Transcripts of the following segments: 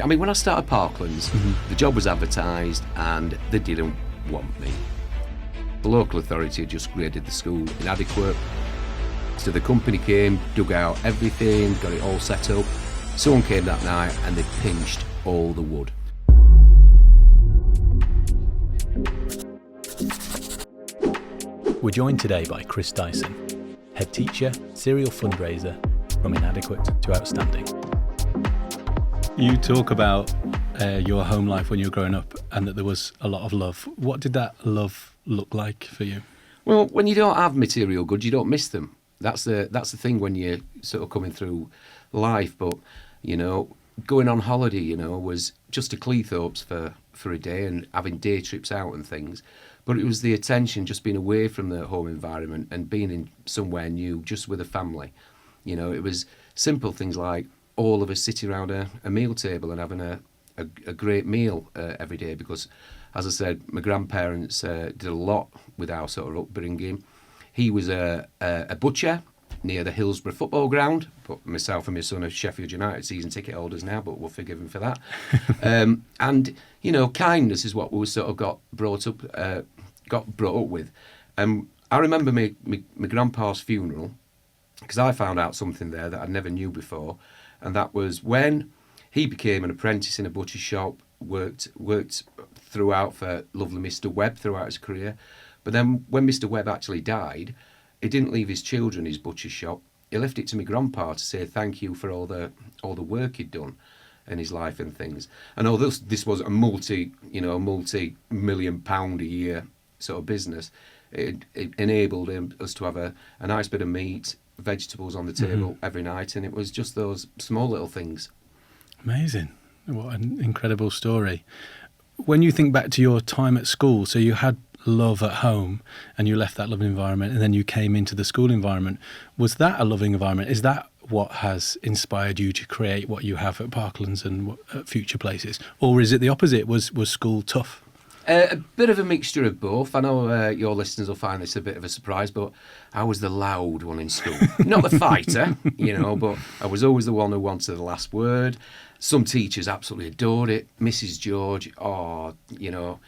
I mean, when I started Parklands, the job was advertised and they didn't want me. The local authority had just graded the school inadequate. So the company came, dug out everything, got it all set up. Someone came that night and they pinched all the wood. We're joined today by Chris Dyson, head teacher, serial fundraiser, from inadequate to outstanding. You talk about your home life when you were growing up and that there was a lot of love. What did that love look like for you? Well, when you don't have material goods, you don't miss them. That's the thing when you're sort of coming through life. But, you know, going on holiday, you know, was just a Cleethorpes for a day and having day trips out and things. But it was the attention, just being away from the home environment and being in somewhere new, just with a family. You know, it was simple things like all of us sitting around a meal table and having a great meal every day because, as I said, my grandparents did a lot with our sort of upbringing. He was a butcher near the Hillsborough football ground, but myself and my son are Sheffield United season ticket holders now, but we'll forgive him for that. And, you know, kindness is what we sort of got brought up with. I remember my grandpa's funeral, because I found out something there that I never knew before, and that was when he became an apprentice in a butcher's shop, worked throughout for lovely Mr. Webb throughout his career. But then when Mr. Webb actually died, he didn't leave his children his butcher's shop. He left it to my grandpa to say thank you for all the work he'd done in his life and things. And although this was a multi-million pound a year sort of business, it enabled us to have a nice bit of meat, vegetables on the table every night, and it was just those small little things. Amazing. What an incredible story. When you think back to your time at school, so you had love at home and you left that loving environment and then you came into the school environment, was that a loving environment? Is that what has inspired you to create what you have at Parklands and at future places? Or is it the opposite? Was school tough? A bit of a mixture of both. I know your listeners will find this a bit of a surprise, but I was the loud one in school. Not the fighter, you know, but I was always the one who wanted the last word. Some teachers absolutely adored it. Mrs. George, you know,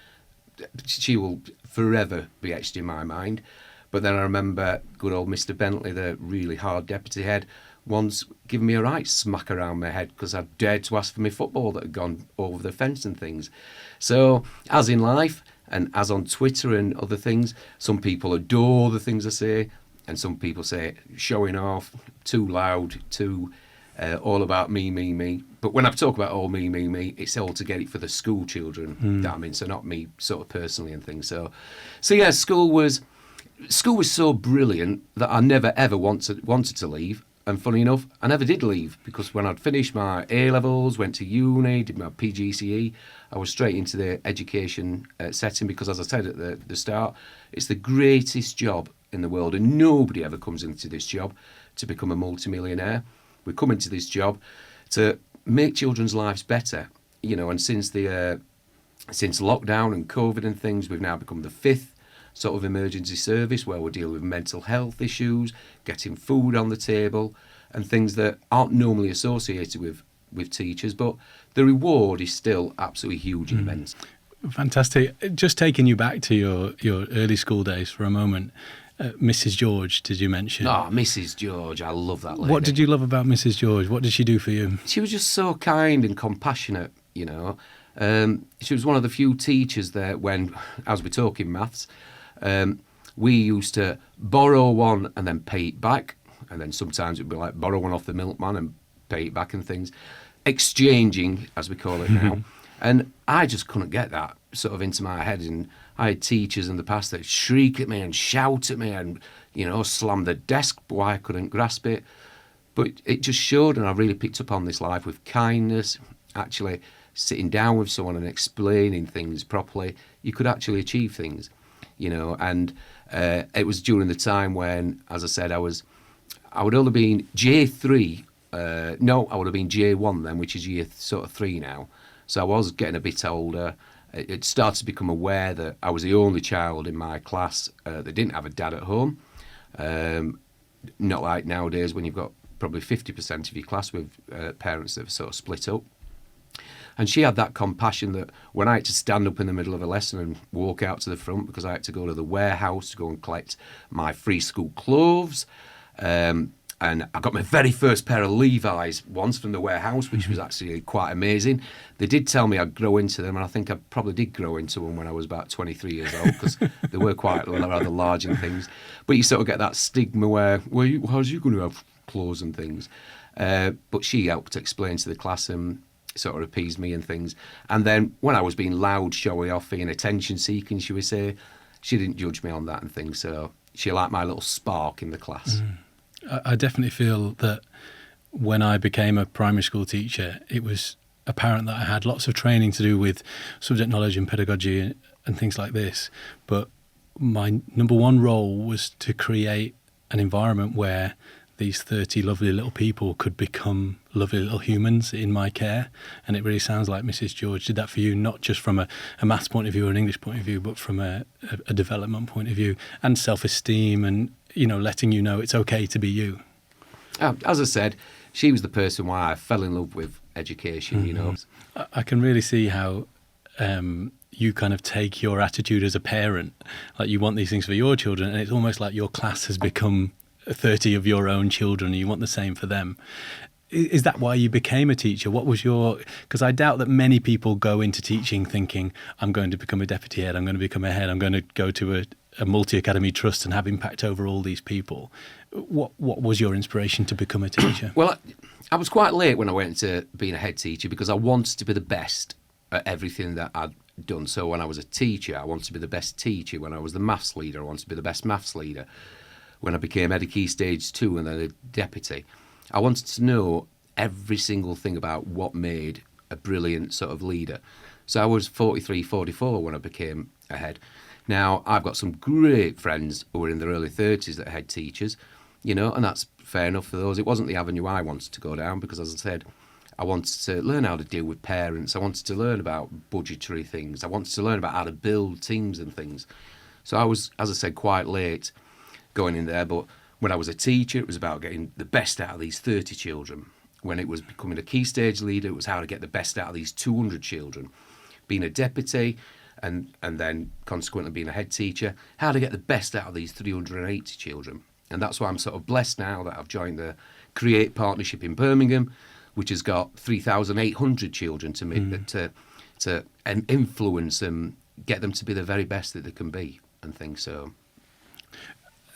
she will forever be etched in my mind. But then I remember good old Mr. Bentley, the really hard deputy head, once giving me a right smack around my head because I dared to ask for my football that had gone over the fence and things. So, as in life, and as on Twitter and other things, some people adore the things I say, and some people say showing off, too loud, too all about me. But when I talk about all me, it's all to get it for the school children that I'm in, so not me sort of personally and things. So yeah, school was so brilliant that I never ever wanted to leave. And funny enough, I never did leave, because when I'd finished my A-levels, went to uni, did my PGCE, I was straight into the education setting because, as I said at the start, it's the greatest job in the world, and nobody ever comes into this job to become a multimillionaire. We come into this job to make children's lives better, you know, and since lockdown and COVID and things, we've now become the fifth sort of emergency service where we're dealing with mental health issues, getting food on the table and things that aren't normally associated with teachers, but the reward is still absolutely huge and immense. Fantastic. Just taking you back to your early school days for a moment, Mrs. George, did you mention? Oh, Mrs. George, I love that lady. What did you love about Mrs. George? What did she do for you? She was just so kind and compassionate, you know. She was one of the few teachers that when, as we're talking maths, we used to borrow one and then pay it back, and then sometimes it would be like borrow one off the milkman and pay it back and things, exchanging as we call it now. And I just couldn't get that sort of into my head, and I had teachers in the past that shriek at me and shout at me and, you know, slam the desk why I couldn't grasp it. But it just showed, and I really picked up on this life with kindness, actually sitting down with someone and explaining things properly. You could actually achieve things. You know, and it was during the time when, as I said, I would only been J3. I would have been J1 then, which is year sort of 3 now. So I was getting a bit older. It started to become aware that I was the only child in my class that didn't have a dad at home. Not like nowadays when you've got probably 50% of your class with parents that have sort of split up. And she had that compassion that when I had to stand up in the middle of a lesson and walk out to the front because I had to go to the warehouse to go and collect my free school clothes, and I got my very first pair of Levi's once from the warehouse, which was actually quite amazing. They did tell me I'd grow into them, and I think I probably did grow into them when I was about 23 years old, because they were quite rather large and things. But you sort of get that stigma where, well, how's you going to have clothes and things? But she helped explain to the class and sort of appeased me and things. And then when I was being loud, showy off, being attention-seeking, should we say, she didn't judge me on that and things. So she liked my little spark in the class. I definitely feel that when I became a primary school teacher, it was apparent that I had lots of training to do with subject knowledge and pedagogy and things like this. But my number one role was to create an environment where these 30 lovely little people could become lovely little humans in my care. And it really sounds like Mrs. George did that for you, not just from a maths point of view or an English point of view, but from a development point of view and self-esteem and, letting you know it's okay to be you. As I said, she was the person why I fell in love with education, I can really see how you kind of take your attitude as a parent, like you want these things for your children, and it's almost like your class has become 30 of your own children and you want the same for them. Is that why you became a teacher? What was because I doubt that many people go into teaching thinking, I'm going to become a deputy head, I'm going to become a head, I'm going to go to a multi-academy trust and have impact over all these people. What was your inspiration to become a teacher? Well, I was quite late when I went into being a head teacher because I wanted to be the best at everything that I'd done. So when I was a teacher, I wanted to be the best teacher. When I was the maths leader, I wanted to be the best maths leader. When I became Head of Key Stage 2 and then a deputy, I wanted to know every single thing about what made a brilliant sort of leader. So I was 43, 44 when I became a head. Now, I've got some great friends who were in their early 30s that are head teachers, and that's fair enough for those. It wasn't the avenue I wanted to go down because, as I said, I wanted to learn how to deal with parents. I wanted to learn about budgetary things. I wanted to learn about how to build teams and things. So I was, as I said, quite late going in there. But when I was a teacher, it was about getting the best out of these 30 children. When it was becoming a key stage leader, it was how to get the best out of these 200 children. Being a deputy and then consequently being a head teacher, how to get the best out of these 380 children. And that's why I'm sort of blessed now that I've joined the Create Partnership in Birmingham, which has got 3,800 children to influence and get them to be the very best that they can be and things.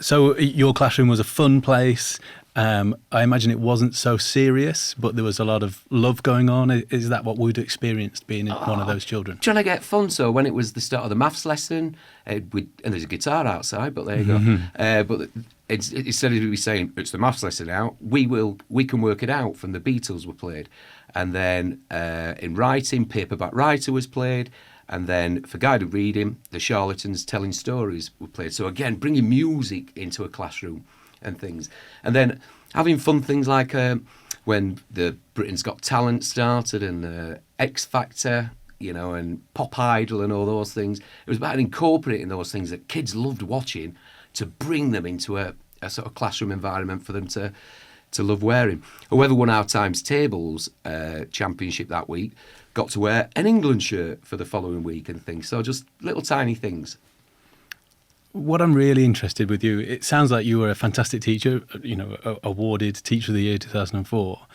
So your classroom was a fun place. I imagine it wasn't so serious, but there was a lot of love going on. Is that what we'd experienced being one of those children? Trying to get fun. So when it was the start of the maths lesson, and there's a guitar outside, but there you go. But instead of saying it's the maths lesson now, we can work it out. From the Beatles were played, and then in writing, paperback writer was played. And then for guided reading, the Charlatans telling stories were played. So again, bringing music into a classroom and things. And then having fun things like when the Britain's Got Talent started and X Factor, and Pop Idol and all those things. It was about incorporating those things that kids loved watching to bring them into a sort of classroom environment for them to love wearing. Whoever won our times tables championship that week got to wear an England shirt for the following week and things. So just little tiny things. What I'm really interested with you, it sounds like you were a fantastic teacher, awarded Teacher of the Year 2004.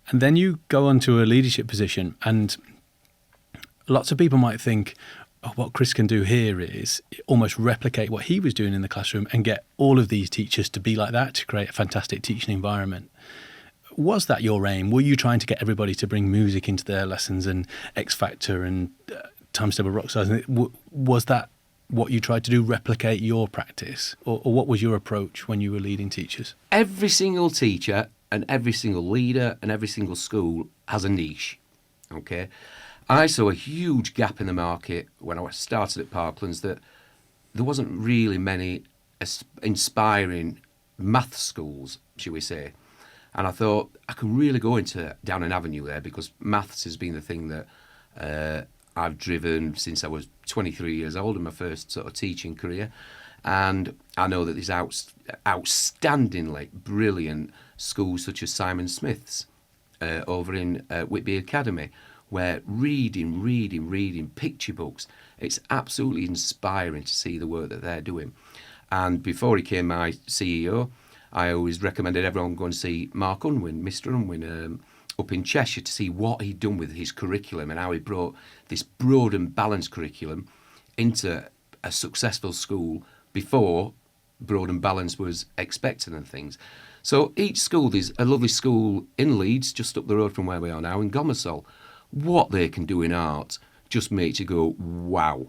And then you go on to a leadership position, and lots of people might think, what Chris can do here is almost replicate what he was doing in the classroom and get all of these teachers to be like that, to create a fantastic teaching environment. Was that your aim? Were you trying to get everybody to bring music into their lessons and X Factor and Times Table Rock Stars? Was that what you tried to do, replicate your practice? Or what was your approach when you were leading teachers? Every single teacher and every single leader and every single school has a niche, okay? I saw a huge gap in the market when I started at Parklands that there wasn't really many inspiring math schools, shall we say. And I thought I could really go down an avenue there because maths has been the thing that I've driven since I was 23 years old in my first sort of teaching career. And I know that there's outstandingly brilliant schools such as Simon Smith's over in Whitby Academy, where reading picture books. It's absolutely inspiring to see the work that they're doing. And before he became my CEO, I always recommended everyone go and see Mark Unwin, Mr. Unwin, up in Cheshire, to see what he'd done with his curriculum and how he brought this broad and balanced curriculum into a successful school before broad and balanced was expected and things. So each school, there's a lovely school in Leeds, just up the road from where we are now, in Gomersall. What they can do in art just makes you go, wow.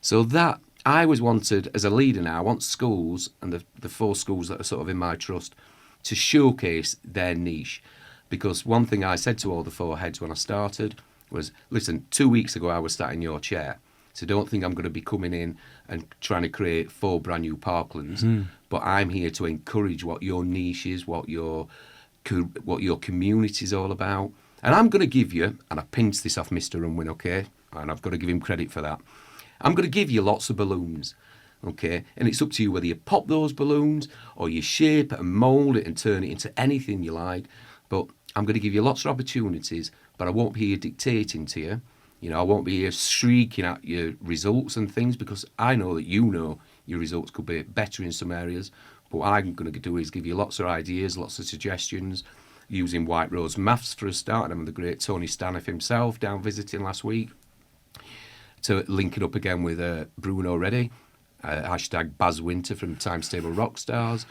So that, I always wanted, as a leader now, I want schools, and the 4 schools that are sort of in my trust, to showcase their niche. Because one thing I said to all the 4 heads when I started was, listen, 2 weeks ago I was sat in your chair, so don't think I'm going to be coming in and trying to create 4 brand new Parklands, but I'm here to encourage what your niche is, what your community is all about. And I'm going to give you, and I pinched this off Mr. Unwin, okay, and I've got to give him credit for that, I'm going to give you lots of balloons, okay, and it's up to you whether you pop those balloons or you shape it and mould it and turn it into anything you like. But I'm going to give you lots of opportunities, but I won't be here dictating to you. You know, I won't be here shrieking at your results and things, because I know that you know your results could be better in some areas. But what I'm going to do is give you lots of ideas, lots of suggestions, using White Rose Maths for a start, and the great Tony Staniff himself down visiting last week, to link it up again with Bruno Reddy, hashtag Baz Winter from Times Table Rockstars,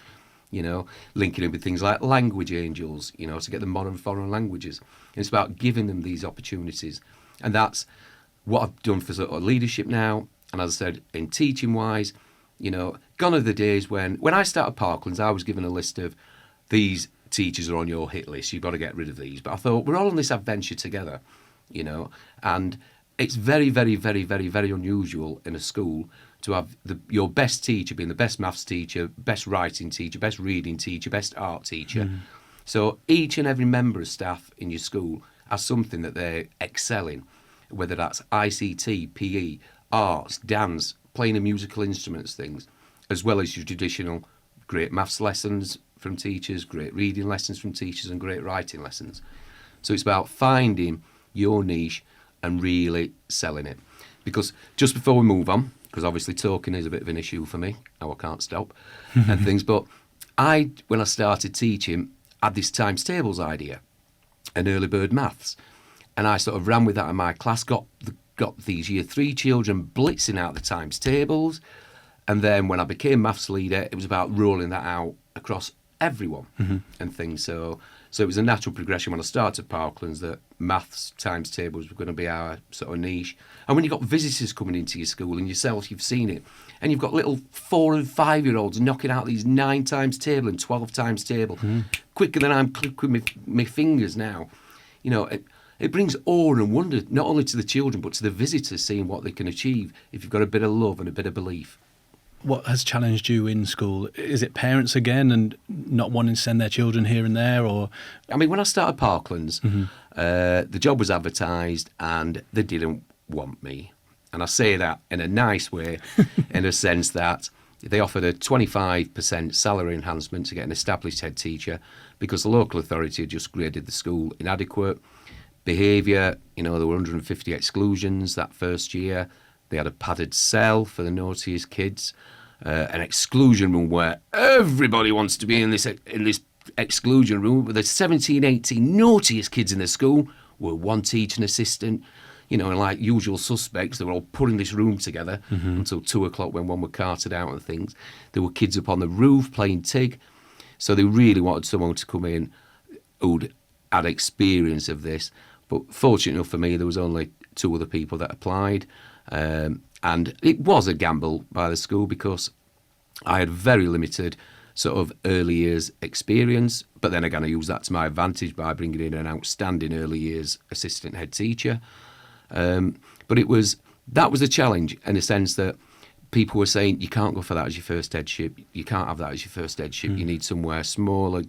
you know, linking it with things like Language Angels, you know, to get the modern foreign languages. And it's about giving them these opportunities. And that's what I've done for sort of leadership now. And as I said, in teaching-wise, you know, gone are the days when I started Parklands, I was given a list of these teachers are on your hit list, you've got to get rid of these. But I thought, we're all on this adventure together, you know, and it's very, very, very, very, very unusual in a school to have your best teacher being the best maths teacher, best writing teacher, best reading teacher, best art teacher. So each and every member of staff in your school has something that they excel in, whether that's ICT, PE, arts, dance, playing of musical instruments, things, as well as your traditional great maths lessons from teachers, great reading lessons from teachers, and great writing lessons. So it's about finding your niche and really selling it. Because just before we move on, because obviously talking is a bit of an issue for me, now I can't stop, and things, but when I started teaching, I had this times tables idea, and early bird maths, and I sort of ran with that in my class, got these year 3 children blitzing out the times tables, and then when I became maths leader, it was about rolling that out across everyone and things. So it was a natural progression when I started Parklands that maths times tables were going to be our sort of niche. And when you've got visitors coming into your school, and yourself, you've seen it, and you've got little 4 and 5-year-olds knocking out these 9 times table and 12 times table quicker than I'm clicking with my fingers now, you know, it brings awe and wonder not only to the children but to the visitors, seeing what they can achieve if you've got a bit of love and a bit of belief. What has challenged you in school? Is it parents again and not wanting to send their children here and there? Or I mean, when I started Parklands, the job was advertised and they didn't want me. And I say that in a nice way, in a sense that they offered a 25% salary enhancement to get an established head teacher because the local authority had just graded the school inadequate. Behaviour, you know, there were 150 exclusions that first year. They had a padded cell for the naughtiest kids, an exclusion room where everybody wants to be in this exclusion room. But the 17, 18 naughtiest kids in the school were one teaching assistant, you know, and like usual suspects, they were all putting this room together until 2 o'clock when one were carted out and things. There were kids up on the roof playing TIG. So they really wanted someone to come in who'd had experience of this. But fortunate enough for me, there was only 2 other people that applied. And it was a gamble by the school because I had very limited sort of early years experience, but then again I used that to my advantage by bringing in an outstanding early years assistant head teacher. But that was a challenge in the sense that people were saying you can't go for that as your first headship, you can't have that as your first headship, you need somewhere smaller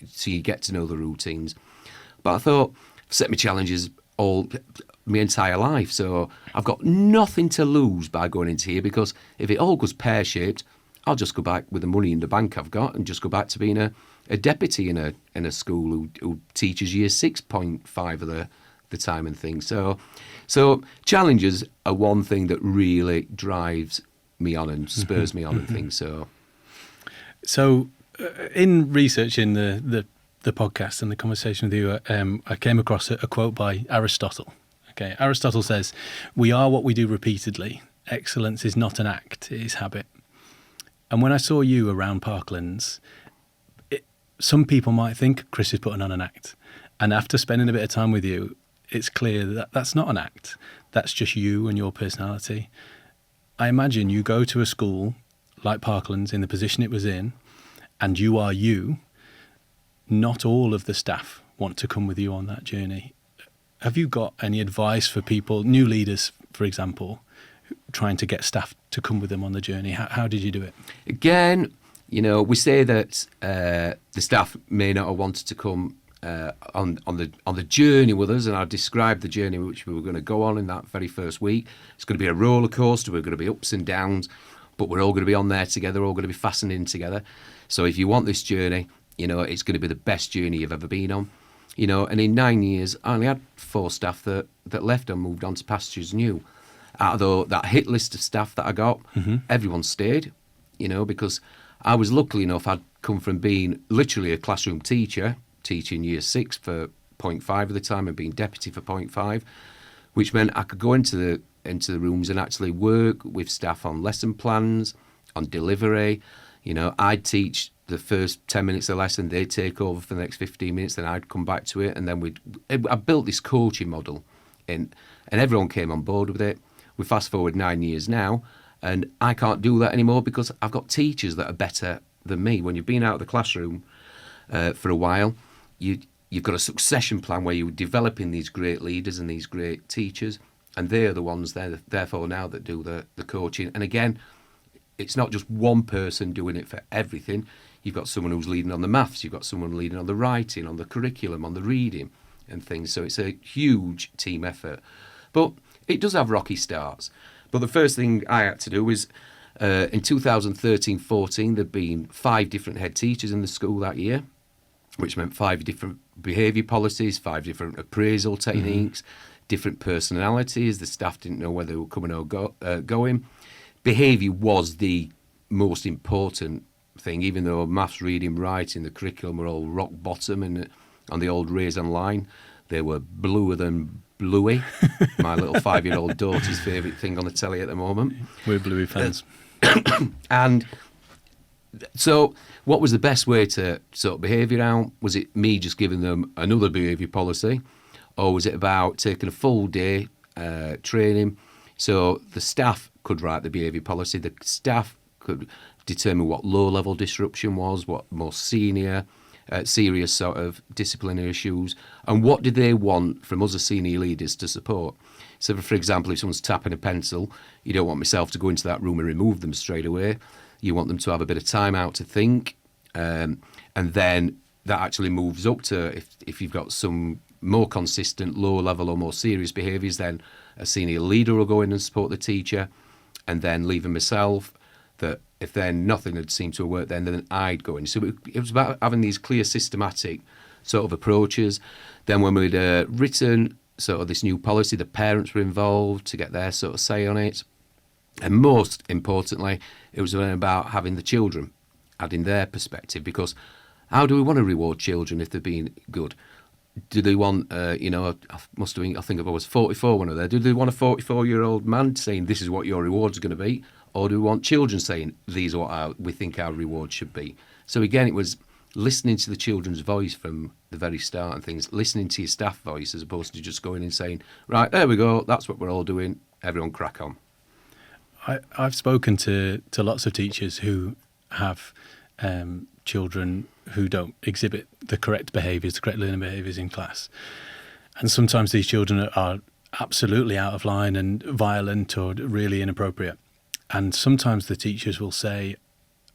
so you get to know the routines. But I thought, I've set my challenges all my entire life, so I've got nothing to lose by going into here, because if it all goes pear-shaped, I'll just go back with the money in the bank I've got and just go back to being a deputy in a school who teaches year 6.5 of the time and things. So challenges are one thing that really drives me on and spurs me on and things. So in researching the podcast and the conversation with you, I came across a quote by Aristotle. Okay, Aristotle says, "We are what we do repeatedly. Excellence is not an act, it is habit." And when I saw you around Parklands, some people might think Chris is putting on an act. And after spending a bit of time with you, it's clear that that's not an act. That's just you and your personality. I imagine you go to a school like Parklands in the position it was in, and you are you. Not all of the staff want to come with you on that journey. Have you got any advice for people, new leaders, for example, trying to get staff to come with them on the journey? How did you do it? Again, we say that the staff may not have wanted to come on the journey with us, and I described the journey which we were going to go on in that very first week. It's going to be a roller coaster. We're going to be ups and downs, but we're all going to be on there together. We're all going to be fastened in together. So if you want this journey, it's going to be the best journey you've ever been on. And in 9 years, I only had 4 staff that left and moved on to pastures new. Out of that hit list of staff that I got, everyone stayed, because I was lucky enough. I'd come from being literally a classroom teacher, teaching year 6 for 0.5 at the time and being deputy for 0.5, which meant I could go into the rooms and actually work with staff on lesson plans, on delivery. I'd teach the first 10 minutes of the lesson, they'd take over for the next 15 minutes, then I'd come back to it, and then I built this coaching model, and everyone came on board with it. We fast forward 9 years now, and I can't do that anymore because I've got teachers that are better than me. When you've been out of the classroom for a while, you've got a succession plan where you're developing these great leaders and these great teachers, and they're the ones therefore now that do the coaching. And again, it's not just one person doing it for everything. You've got someone who's leading on the maths, you've got someone leading on the writing, on the curriculum, on the reading and things. So it's a huge team effort. But it does have rocky starts. But the first thing I had to do was, in 2013-14, there'd been 5 different head teachers in the school that year, which meant 5 different behaviour policies, 5 different appraisal techniques, different personalities. The staff didn't know whether they were coming or going. Behaviour was the most important thing, even though maths, reading, writing, the curriculum were all rock bottom, and on the old Raisin line, they were bluer than Bluey, my little 5-year-old daughter's favourite thing on the telly at the moment. We're Bluey fans. And so what was the best way to sort behaviour out? Was it me just giving them another behaviour policy, or was it about taking a full day training so the staff could write the behaviour policy, the staff could determine what low-level disruption was, what more serious sort of disciplinary issues, and what did they want from us as senior leaders to support. So, for example, if someone's tapping a pencil, you don't want myself to go into that room and remove them straight away. You want them to have a bit of time out to think, and then that actually moves up to, if you've got some more consistent, low-level or more serious behaviours, then a senior leader will go in and support the teacher, and then leaving myself, that if then nothing had seemed to have worked, then I'd go in. So it was about having these clear, systematic sort of approaches. Then when we'd written sort of this new policy, the parents were involved to get their sort of say on it. And most importantly, it was about having the children, adding their perspective, because how do we want to reward children if they've been good? Do they want, I think I was 44 when I was there. Do they want a 44-year-old man saying, this is what your reward's going to be? Or do we want children saying, these are what we think our reward should be? So again, it was listening to the children's voice from the very start and things, listening to your staff voice as opposed to just going and saying, right, there we go, that's what we're all doing, everyone crack on. I've spoken to lots of teachers who have children who don't exhibit the correct behaviours, the correct learning behaviours in class. And sometimes these children are absolutely out of line and violent or really inappropriate. And sometimes the teachers will say,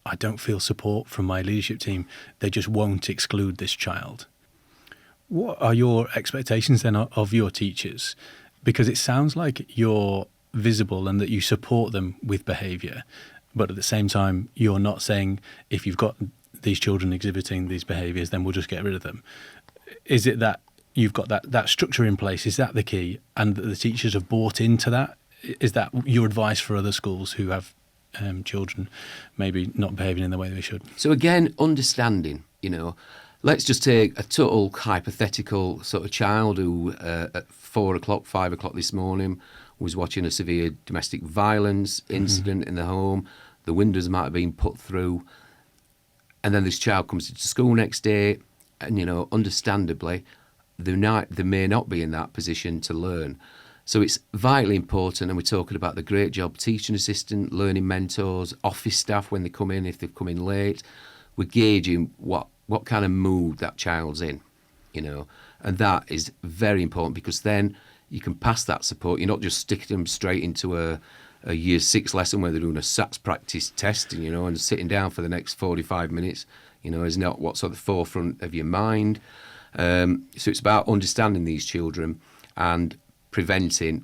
I don't feel support from my leadership team. They just won't exclude this child. What are your expectations then of your teachers? Because it sounds like you're visible and that you support them with behaviour. But at the same time, you're not saying, if you've got these children exhibiting these behaviours, then we'll just get rid of them. Is it that you've got that structure in place. Is that the key? And that the teachers have bought into that? Is that your advice for other schools who have children maybe not behaving in the way they should? So again, understanding, let's just take a total hypothetical sort of child who at 4 o'clock, 5 o'clock this morning was watching a severe domestic violence incident in the home. The windows might have been put through. And then this child comes into school next day and, understandably, they may not be in that position to learn. So it's vitally important, and we're talking about the great job teaching assistant, learning mentors, office staff when they come in, if they've come in late. We're gauging what kind of mood that child's in, and that is very important, because then you can pass that support. You're not just sticking them straight into a year 6 lesson where they're doing a SATs practice test, and sitting down for the next 45 minutes, is not what's at the forefront of your mind. So it's about understanding these children and preventing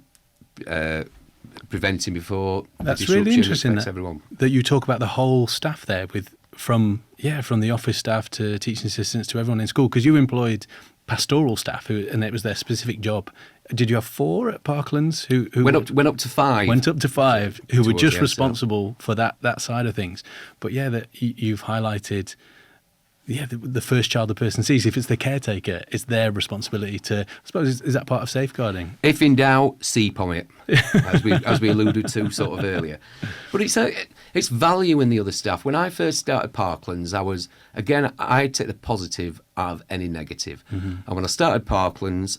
before that's really interesting everyone. That you talk about the whole staff there, from the office staff to teaching assistants to everyone in school, because you employed pastoral staff and it was their specific job. Did you have 4 at Parklands who went up to 5? Went up to 5 who were just responsible for that side of things. But that you've highlighted. The first child the person sees, if it's the caretaker, it's their responsibility to, I suppose, is that part of safeguarding? If in doubt, seep on it, as we alluded to sort of earlier. But it's value in the other staff. When I first started Parklands, I take the positive out of any negative. Mm-hmm. And when I started Parklands,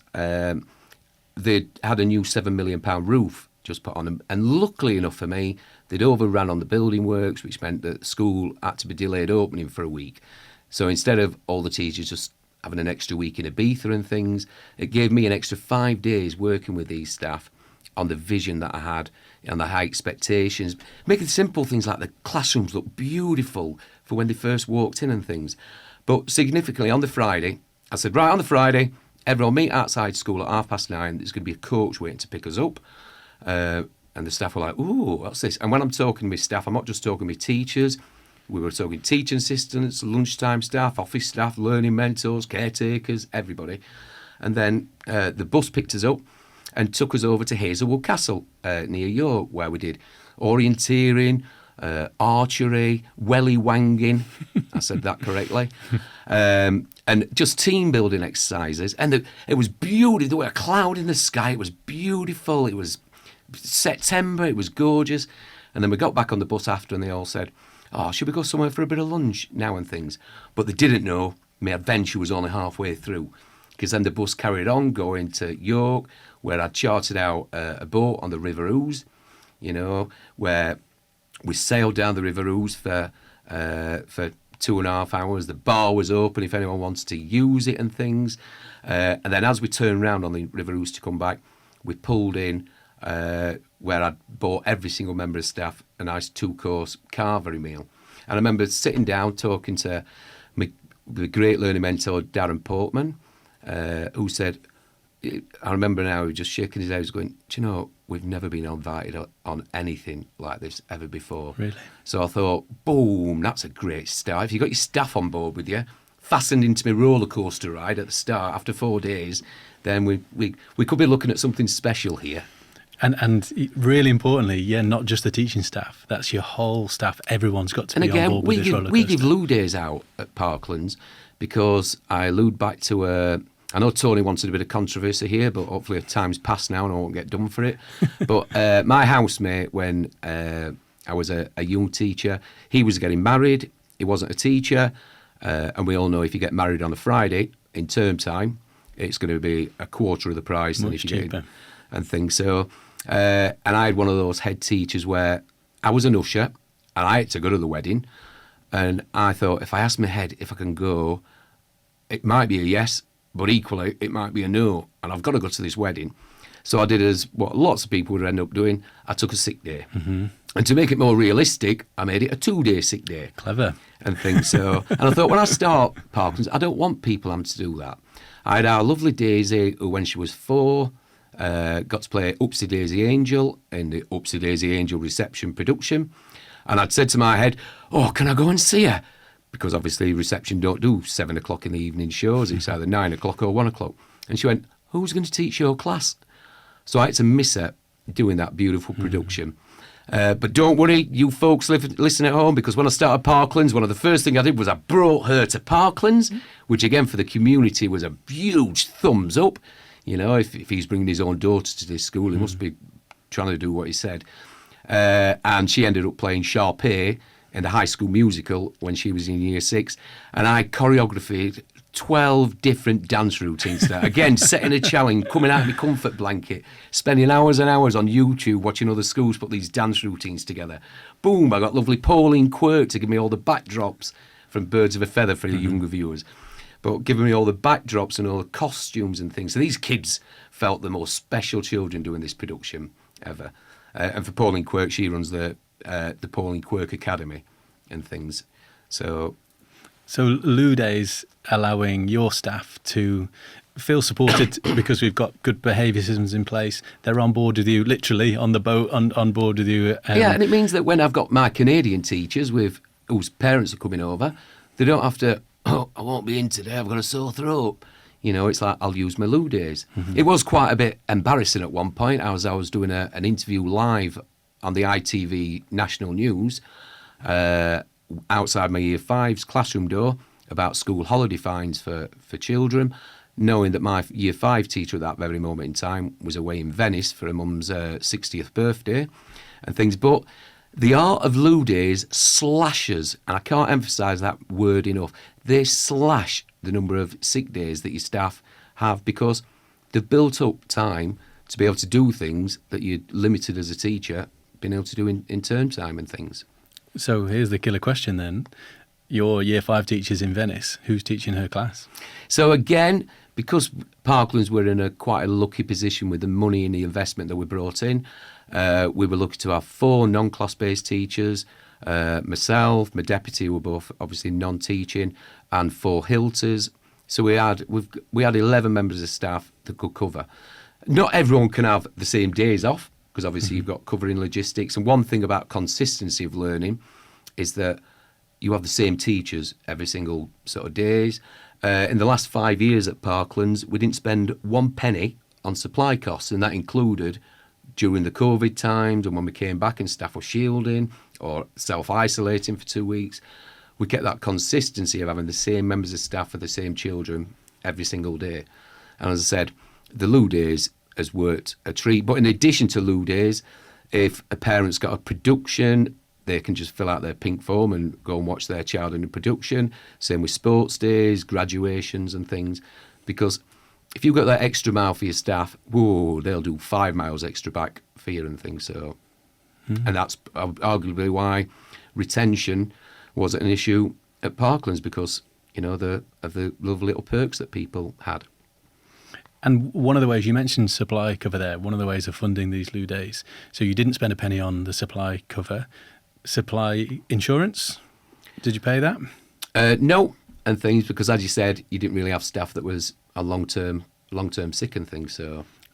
they had a new £7 million roof just put on them. And luckily enough for me, they'd overrun on the building works, which meant that the school had to be delayed opening for a week. So instead of all the teachers just having an extra week in Ibiza and things, it gave me an extra 5 days working with these staff on the vision that I had and the high expectations, making simple things like the classrooms look beautiful for when they first walked in and things. But significantly, on the Friday, I said, right, on the Friday, everyone meet outside school at 9:30. There's going to be a coach waiting to pick us up. And the staff were like, ooh, what's this? And when I'm talking with staff, I'm not just talking with teachers. We were talking teaching assistants, lunchtime staff, office staff, learning mentors, caretakers, everybody. And then the bus picked us up and took us over to Hazelwood Castle near York, where we did orienteering, archery, welly wanging. I said that correctly. And just team building exercises. And it was beautiful. There was a cloud in the sky. It was beautiful. It was September. It was gorgeous. And then we got back on the bus after, and they all said, oh, should we go somewhere for a bit of lunch now and things? But they didn't know my adventure was only halfway through, because then the bus carried on going to York, where I'd chartered out a boat on the River Ouse, where we sailed down the River Ouse for 2.5 hours. The bar was open if anyone wanted to use it and things. And then as we turned round on the River Ouse to come back, we pulled in where I'd bought every single member of staff a nice 2-course carvery meal. And I remember sitting down talking to the great learning mentor, Darren Portman, who said, I remember now, he was just shaking his head, he was going, do you know, we've never been invited on anything like this ever before. Really? So I thought, boom, that's a great start. If you've got your staff on board with you, fastened into my roller coaster ride at the start after 4 days, then we could be looking at something special here. And really importantly, not just the teaching staff. That's your whole staff. Everyone's got to be on board with this roller coaster. We give loo days out at Parklands, because I allude back to I know Tony wanted a bit of controversy here, but hopefully time's passed now and I won't get done for it. But my housemate, when I was a young teacher, he was getting married. He wasn't a teacher. And we all know if you get married on a Friday in term time, it's going to be a quarter of the price than if you get and things. So, and I had one of those head teachers where I was an usher and I had to go to the wedding. And I thought, if I ask my head if I can go, it might be a yes, but equally it might be a no. And I've got to go to this wedding. So I did as what lots of people would end up doing. I took a sick day. Mm-hmm. And to make it more realistic, I made it a 2-day sick day. Clever. And things. So, and I thought, when I start Parklands, I don't want people having to do that. I had our lovely Daisy, who when she was 4, got to play Upsy Daisy Angel in the Upsy Daisy Angel reception production. And I'd said to my head, oh, can I go and see her? Because obviously reception don't do 7 o'clock in the evening shows. It's either 9 o'clock or 1 o'clock. And she went, who's going to teach your class? So I had to miss her doing that beautiful production. But don't worry, you folks listen at home, because when I started Parklands, one of the first things I did was I brought her to Parklands, which again for the community was a huge thumbs up. You know, if he's bringing his own daughter to this school, he must be trying to do what he said. And she ended up playing Sharpay in the High School Musical when she was in year 6. And I choreographed 12 different dance routines there. Again, setting a challenge, coming out of my comfort blanket, spending hours and hours on YouTube watching other schools put these dance routines together. Boom, I got lovely Pauline Quirk to give me all the backdrops from Birds of a Feather for the younger viewers. But giving me all the backdrops and all the costumes and things. So these kids felt the most special children doing this production ever. And for Pauline Quirk, she runs the Pauline Quirk Academy and things. So Loo Days allowing your staff to feel supported because we've got good behaviour systems in place. They're on board with you, literally on the boat, on board with you. Yeah, and it means that when I've got my Canadian teachers whose parents are coming over, they don't have to, oh, I won't be in today, I've got a sore throat. You know, it's like, I'll use my Loo Days. It was quite a bit embarrassing at one point as I was doing an interview live on the ITV National News outside my Year 5's classroom door about school holiday fines for children, knowing that my Year 5 teacher at that very moment in time was away in Venice for her mum's 60th birthday and things. But the art of Loo Days slashes, and I can't emphasise that word enough, they slash the number of sick days that your staff have because they've built up time to be able to do things that you're limited as a teacher being able to do in term time and things. So here's the killer question then. Your Year 5 teacher's in Venice. Who's teaching her class? So again, because Parklands were in quite a lucky position with the money and the investment that we brought in, we were lucky to have 4 non-class based teachers, myself, my deputy, who were both obviously non-teaching, and 4 Hilters. So we had 11 members of staff that could cover. Not everyone can have the same days off, because obviously you've got covering logistics. And one thing about consistency of learning is that you have the same teachers every single sort of days. In the last 5 years at Parklands, we didn't spend 1 penny on supply costs, and that included during the COVID times and when we came back and staff were shielding or self-isolating for 2 weeks. We kept that consistency of having the same members of staff for the same children every single day. And as I said, the Loo Days has worked a treat. But in addition to Loo Days, if a parent's got a production, they can just fill out their pink form and go and watch their child in a production. Same with sports days, graduations and things. Because if you've got that extra mile for your staff, whoa, they'll do 5 miles extra back for you and things. So, and that's arguably why retention wasn't an issue at Parklands, because, you know, of the lovely little perks that people had. And one of the ways you mentioned supply cover there, one of the ways of funding these Loo Days. So you didn't spend a penny on the supply cover. Supply insurance, did you pay that? No, and things, because as you said, you didn't really have staff that was a long-term sick and things.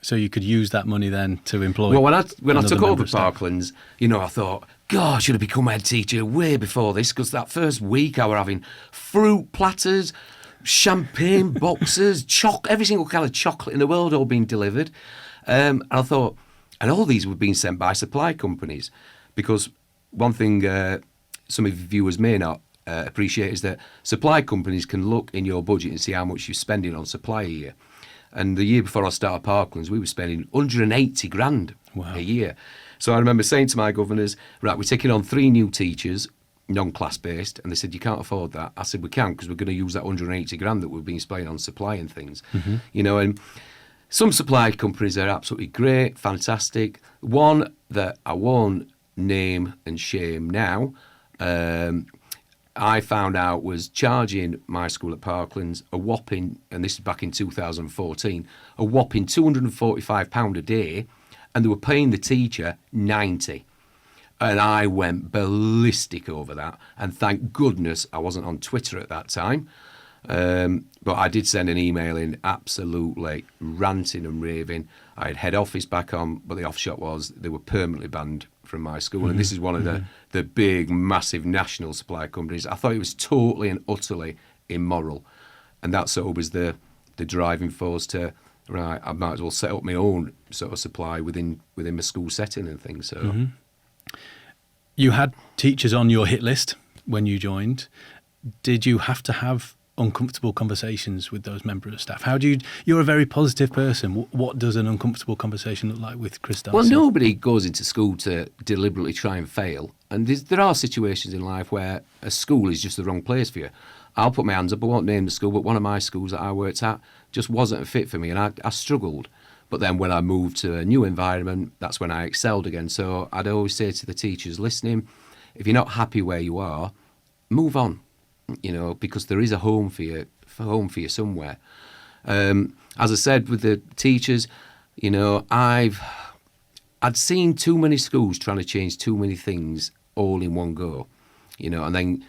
So you could use that money then to employ. Well, when I took over staff. Parklands, you know, I thought, God, I should have become head teacher way before this, because that first week I were having fruit platters, champagne boxes, every single kind of chocolate in the world all being delivered. And I thought, and all these were being sent by supply companies, because one thing some of your viewers may not appreciate is that supply companies can look in your budget and see how much you're spending on supply a year. And the year before I started Parklands, we were spending 180 grand a year. So I remember saying to my governors, right, we're taking on 3 new teachers, non-class based, and they said, you can't afford that. I said, we can, because we're going to use that 180 grand that we've been spending on supply and things. You know, and some supply companies are absolutely great, fantastic. One that I won't name and shame now, I found out was charging my school at Parklands a whopping, and this is back in 2014, a whopping £245 a day, and they were paying the teacher 90. And I went ballistic over that, and thank goodness I wasn't on Twitter at that time. But I did send an email in absolutely ranting and raving. I had head office back on, but the offshot was they were permanently banned from my school. And this is one of the big, massive national supply companies. I thought it was totally and utterly immoral. And that sort of was the driving force to right, I might as well set up my own sort of supply within my school setting and things. So You had teachers on your hit list when you joined. Did you have to have uncomfortable conversations with those members of staff? You're a very positive person. What does an uncomfortable conversation look like with Chris Dyson? Well, nobody goes into school to deliberately try and fail. And there are situations in life where a school is just the wrong place for you. I'll put my hands up, I won't name the school, but one of my schools that I worked at just wasn't a fit for me, and I struggled. But then when I moved to a new environment, that's when I excelled again. So I'd always say to the teachers listening, if you're not happy where you are, move on, because there is a home for you somewhere. As I said with the teachers, I'd seen too many schools trying to change too many things all in one go, and then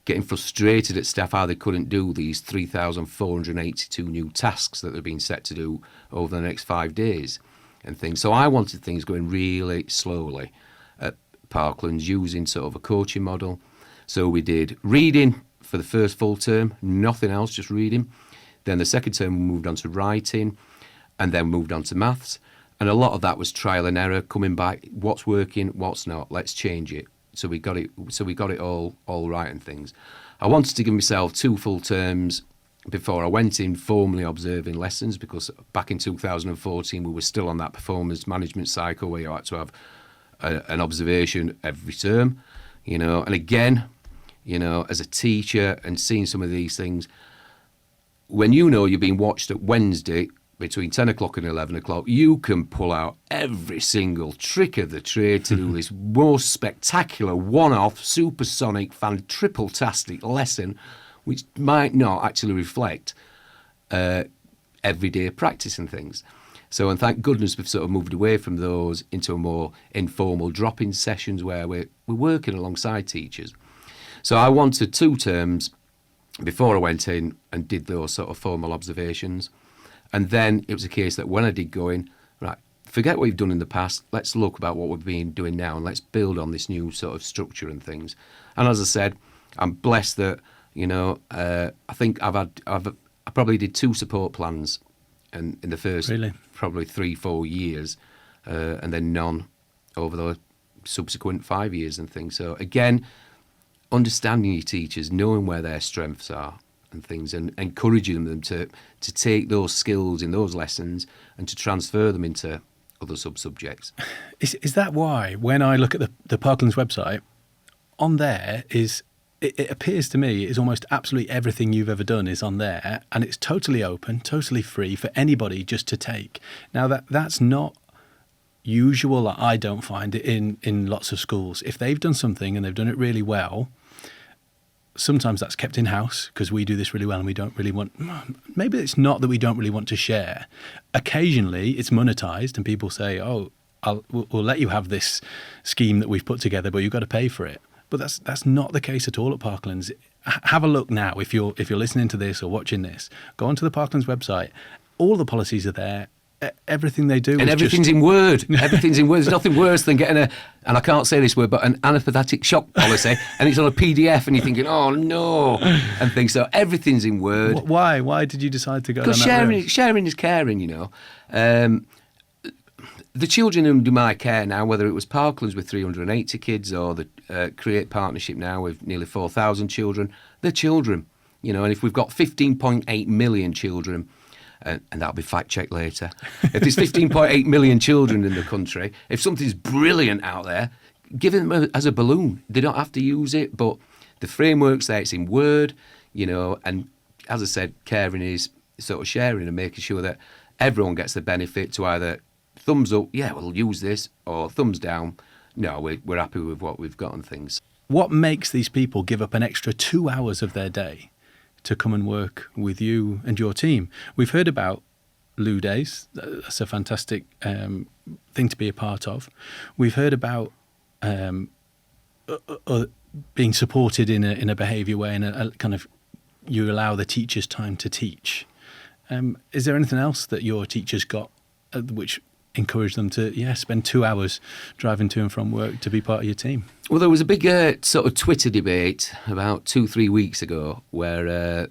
getting frustrated at staff how they couldn't do these 3,482 new tasks that they've been set to do over the next 5 days and things. So I wanted things going really slowly at Parklands, using sort of a coaching model. So we did reading for the first full term, nothing else, just reading. Then the second term we moved on to writing, and then moved on to maths. And a lot of that was trial and error, coming back, what's working, what's not, let's change it. So we got it all right and things. I wanted to give myself 2 full terms before I went in formally observing lessons, because back in 2014 we were still on that performance management cycle where you had to have an observation every term, and again, as a teacher and seeing some of these things, when you're being watched at Wednesday between 10 o'clock and 11 o'clock, you can pull out every single trick of the trade to do this most spectacular one-off, supersonic, triple-tastic lesson, which might not actually reflect everyday practice and things. So, and thank goodness we've sort of moved away from those into a more informal drop-in sessions where we're working alongside teachers. So I wanted 2 terms before I went in and did those sort of formal observations. And then it was a case that when I did go in, right, forget what you've done in the past, let's look about what we've been doing now and let's build on this new sort of structure and things. And as I said, I'm blessed that, I think I probably did 2 support plans in the first probably 3-4 years, and then none over the subsequent 5 years and things. So again, understanding your teachers, knowing where their strengths are and things, and encouraging them to take those skills in those lessons and to transfer them into other sub-subjects. Is that why, when I look at the Parklands website, on there it appears to me is almost absolutely everything you've ever done is on there, and it's totally open, totally free for anybody just to take. Now that's not usual. I don't find it in lots of schools. If they've done something and they've done it really well, sometimes that's kept in-house because we do this really well and we don't really want... Maybe it's not that we don't really want to share. Occasionally it's monetized and people say, we'll let you have this scheme that we've put together, but you've got to pay for it. But that's not the case at all at Parklands. Have a look now if you're listening to this or watching this. Go onto the Parklands website. All the policies are there. Everything they do, and everything's in Word. Everything's in Word. There's nothing worse than getting and I can't say this word, but an anapathetic shock policy, and it's on a PDF, and you're thinking, oh no, and things. So everything's in Word. Why? Why did you decide to go? Because sharing is caring. The children under my care now, whether it was Parklands with 380 kids or the Create partnership now with nearly 4,000 children, they're children. And if we've got 15.8 million children. And that'll be fact-checked later. If there's 15.8 million children in the country, if something's brilliant out there, give them as a balloon. They don't have to use it, but the framework's there, it's in Word, and as I said, caring is sort of sharing and making sure that everyone gets the benefit to either thumbs up, yeah, we'll use this, or thumbs down, no, we're happy with what we've got and things. What makes these people give up an extra 2 hours of their day to come and work with you and your team? We've heard about Loo Days. That's a fantastic thing to be a part of. We've heard about being supported in a behaviour way, and a kind of you allow the teachers time to teach. Is there anything else that your teachers got which encouraged them to spend 2 hours driving to and from work to be part of your team? Well, there was a big sort of Twitter debate about 2-3 weeks ago where a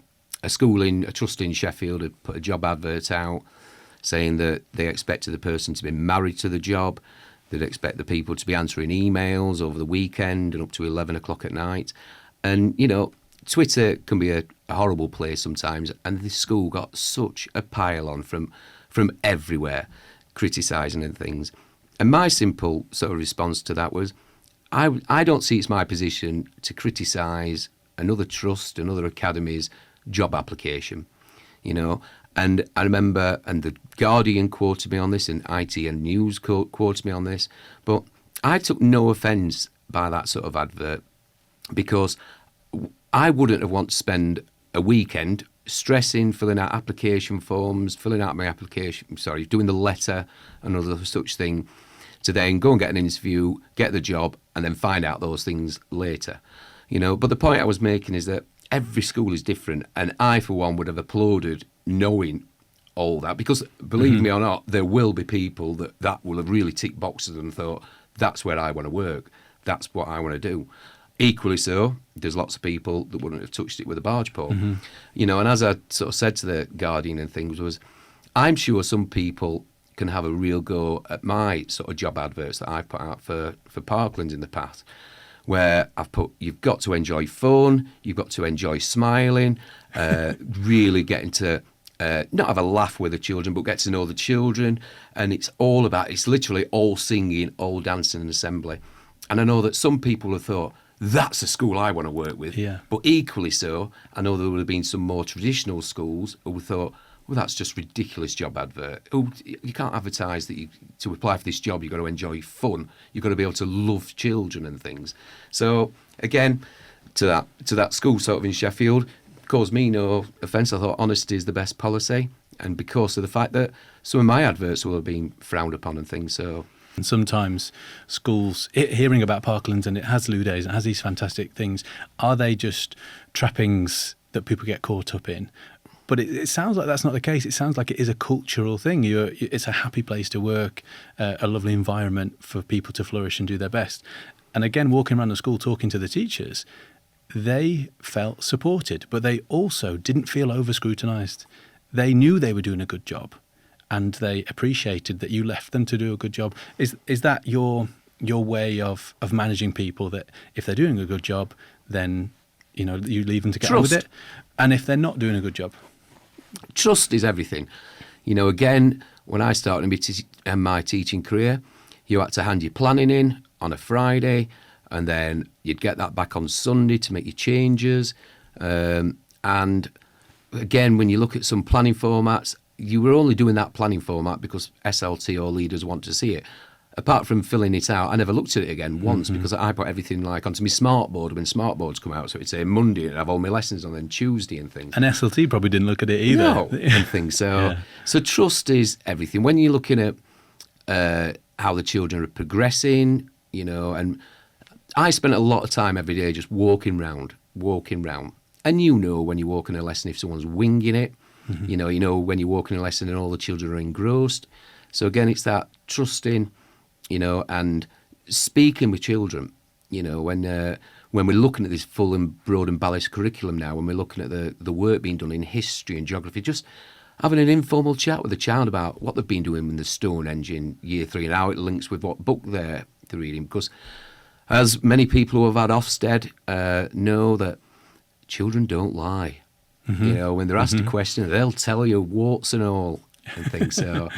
trust in Sheffield had put a job advert out saying that they expected the person to be married to the job, they'd expect the people to be answering emails over the weekend and up to 11 o'clock at night. And, Twitter can be a horrible place sometimes, and this school got such a pile on from everywhere, criticising and things. And my simple sort of response to that was, I don't see it's my position to criticise another trust, another academy's job application, And I remember, and the Guardian quoted me on this, and ITN News quoted me on this, but I took no offence by that sort of advert, because I wouldn't have wanted to spend a weekend stressing, filling out application forms, filling out my application, doing the letter and other such thing, to then go and get an interview, get the job, and then find out those things later. But the point I was making is that every school is different, and I, for one, would have applauded knowing all that, because believe me or not, there will be people that will have really ticked boxes and thought, that's where I want to work, that's what I want to do. Equally so, there's lots of people that wouldn't have touched it with a barge pole. And as I sort of said to the Guardian and things was, I'm sure some people can have a real go at my sort of job adverts that I've put out for Parklands in the past, where I've put, you've got to enjoy fun, you've got to enjoy smiling, really getting to not have a laugh with the children, but get to know the children. And it's literally all singing, all dancing and assembly. And I know that some people have thought, that's a school I want to work with. Yeah. But equally so, I know there would have been some more traditional schools who thought, well, that's just ridiculous job advert. Oh, you can't advertise that to apply for this job, you've got to enjoy fun. You've got to be able to love children and things. So, again, to that school sort of in Sheffield, caused me no offence. I thought honesty is the best policy. And because of the fact that some of my adverts will have been frowned upon and things, so... And sometimes schools, hearing about Parklands, and it has Lou Days and has these fantastic things, are they just trappings that people get caught up in? But it sounds like that's not the case. It sounds like it is a cultural thing. It's a happy place to work, a lovely environment for people to flourish and do their best. And again, walking around the school talking to the teachers, they felt supported, but they also didn't feel over-scrutinised. They knew they were doing a good job, and they appreciated that you left them to do a good job. Is that your way of managing people, that if they're doing a good job, then you leave them to get on with it? And if they're not doing a good job? Trust is everything. Again, when I started my teaching career, you had to hand your planning in on a Friday, and then you'd get that back on Sunday to make your changes. And again, when you look at some planning formats, you were only doing that planning format because SLT or leaders want to see it. Apart from filling it out, I never looked at it again once, because I put everything onto my smartboard when smartboards come out. So it'd say Monday and have all my lessons on, then Tuesday and things. And SLT probably didn't look at it either. No, and things. So, So trust is everything. When you're looking at how the children are progressing, and I spent a lot of time every day just walking round. And when you're walking a lesson if someone's winging it. You know when you're walking a lesson and all the children are engrossed. So again, it's that trusting, and speaking with children. When we're looking at this full and broad and balanced curriculum now, when we're looking at the work being done in history and geography, just having an informal chat with a child about what they've been doing in the Stonehenge in Year 3 and how it links with what book they're reading. Because as many people who have had Ofsted know, that children don't lie. When they're asked a question, they'll tell you warts and all and things. So,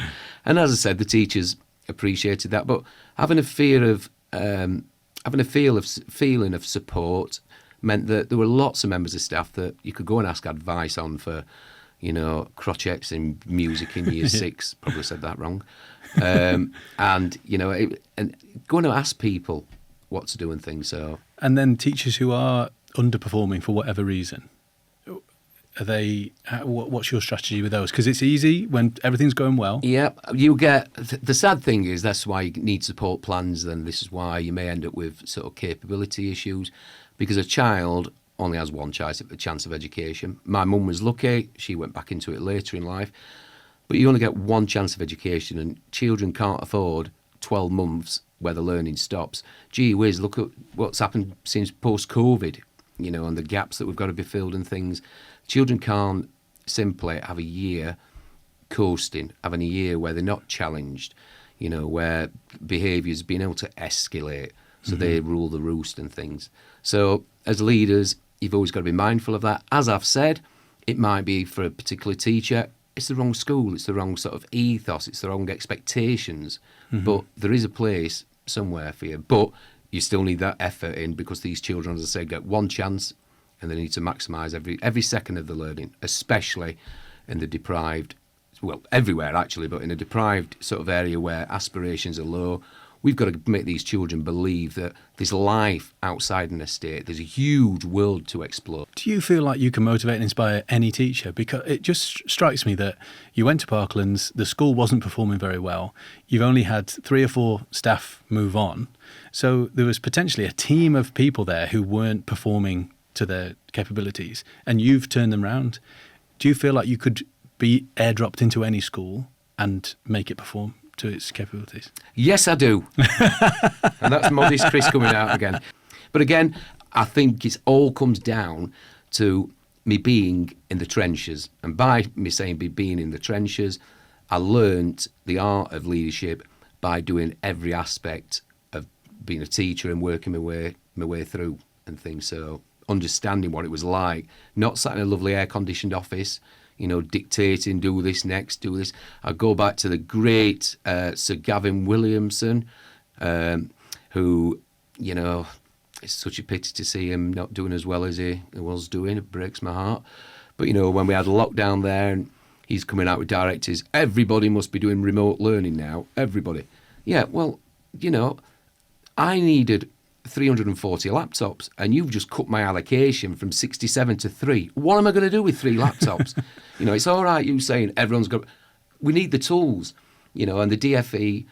and as I said, the teachers appreciated that. But having a feeling of support meant that there were lots of members of staff that you could go and ask advice on for, crotchets in music in Year 6. Probably said that wrong. And going to ask people what to do and things. So, and then teachers who are underperforming for whatever reason. Are they? What's your strategy with those? Because it's easy when everything's going well. Yeah, you get. The sad thing is that's why you need support plans. Then this is why you may end up with sort of capability issues, because a child only has one chance of education. My mum was lucky; she went back into it later in life. But you only get one chance of education, and children can't afford 12 months where the learning stops. Gee whiz, look at what's happened since post-COVID. And the gaps that we've got to be filled and things. Children can't simply have a year coasting, having a year where they're not challenged, where behaviour's been able to escalate, so they rule the roost and things. So as leaders, you've always got to be mindful of that. As I've said, it might be for a particular teacher, it's the wrong school, it's the wrong sort of ethos, it's the wrong expectations, but there is a place somewhere for you. But you still need that effort in, because these children, as I say, get one chance and they need to maximise every second of the learning, especially in the deprived, well, everywhere actually, but in a deprived sort of area where aspirations are low. We've got to make these children believe that there's life outside an estate. There's a huge world to explore. Do you feel like you can motivate and inspire any teacher? Because it just strikes me that you went to Parklands, the school wasn't performing very well. You've only had 3 or 4 staff move on. So there was potentially a team of people there who weren't performing to their capabilities, and you've turned them around. Do you feel like you could be airdropped into any school and make it perform to its capabilities? Yes, I do. And that's modest Chris coming out again. But again, I think it all comes down to me being in the trenches. And by me saying being in the trenches, I learnt the art of leadership by doing every aspect of being a teacher and working my way through and things. So understanding what it was like, not sat in a lovely air-conditioned office, dictating, do this next, do this. I go back to the great Sir Gavin Williamson, who, it's such a pity to see him not doing as well as he was doing. It breaks my heart. But, when we had a lockdown there and he's coming out with directives, everybody must be doing remote learning now, everybody. Yeah, well, I needed 340 laptops, and you've just cut my allocation from 67 to 3. What am I going to do with 3 laptops? It's all right you saying everyone's got... We need the tools, and the DFE,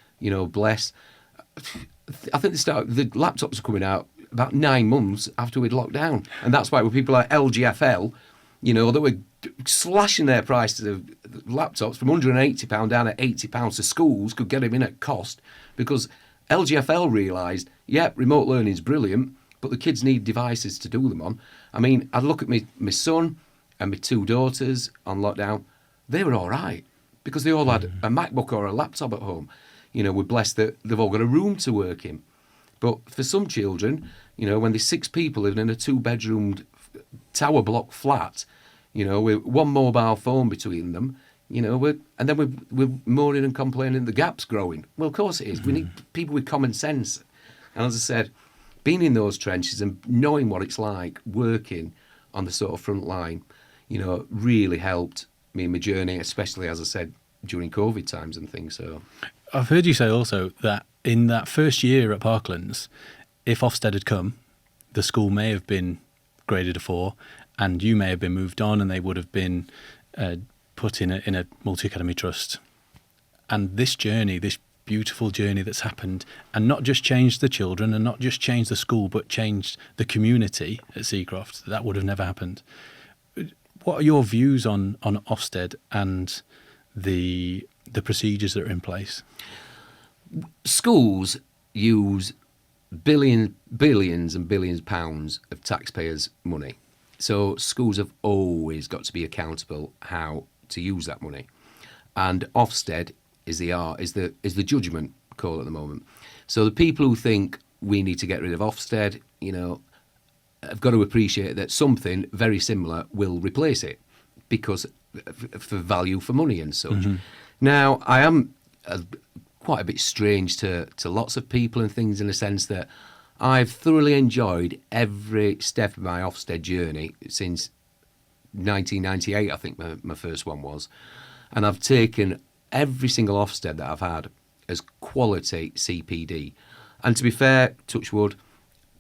bless. I think the laptops are coming out about 9 months after we'd locked down. And that's why with people like LGFL, that were slashing their prices of laptops from £180 down at £80, so schools could get them in at cost, because LGFL realised, remote learning is brilliant, but the kids need devices to do them on. I mean, I'd look at my son and my 2 daughters on lockdown. They were all right, because they all had a MacBook or a laptop at home. We're blessed that they've all got a room to work in. But for some children, when there's 6 people living in a 2-bedroomed tower block flat, with one mobile phone between them, we're moaning and complaining the gap's growing. Well, of course it is. We need people with common sense. And as I said, being in those trenches and knowing what it's like working on the sort of front line, really helped me in my journey, especially, as I said, during COVID times and things. So I've heard you say also that in that first year at Parklands, if Ofsted had come, the school may have been graded a 4, and you may have been moved on, and they would have been put in a multi-academy trust. And this journey, this beautiful journey that's happened, and not just changed the children and not just changed the school, but changed the community at Seacroft, that would have never happened. What are your views on Ofsted and the procedures that are in place? Schools use billions and billions of pounds of taxpayers' money. So schools have always got to be accountable how to use that money. And Ofsted is the judgment call at the moment. So the people who think we need to get rid of Ofsted, have got to appreciate that something very similar will replace it, because for value for money and such. Now, I am quite a bit strange to lots of people and things, in the sense that I've thoroughly enjoyed every step of my Ofsted journey since 1998, I think my first one was. And I've taken every single Ofsted that I've had as quality CPD. And to be fair, touch wood,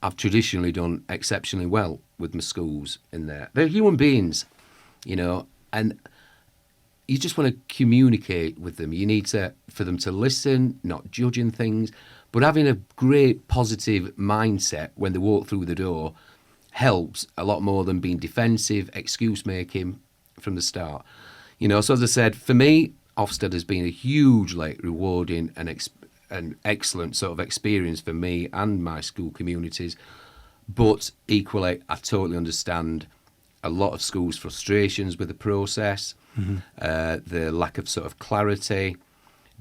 I've traditionally done exceptionally well with my schools in there. They're human beings, and you just want to communicate with them. You need for them to listen, not judging things, but having a great positive mindset when they walk through the door helps a lot more than being defensive, excuse-making from the start. So as I said, for me, Ofsted has been a hugely rewarding and an excellent sort of experience for me and my school communities. But equally, I totally understand a lot of schools' frustrations with the process, the lack of sort of clarity.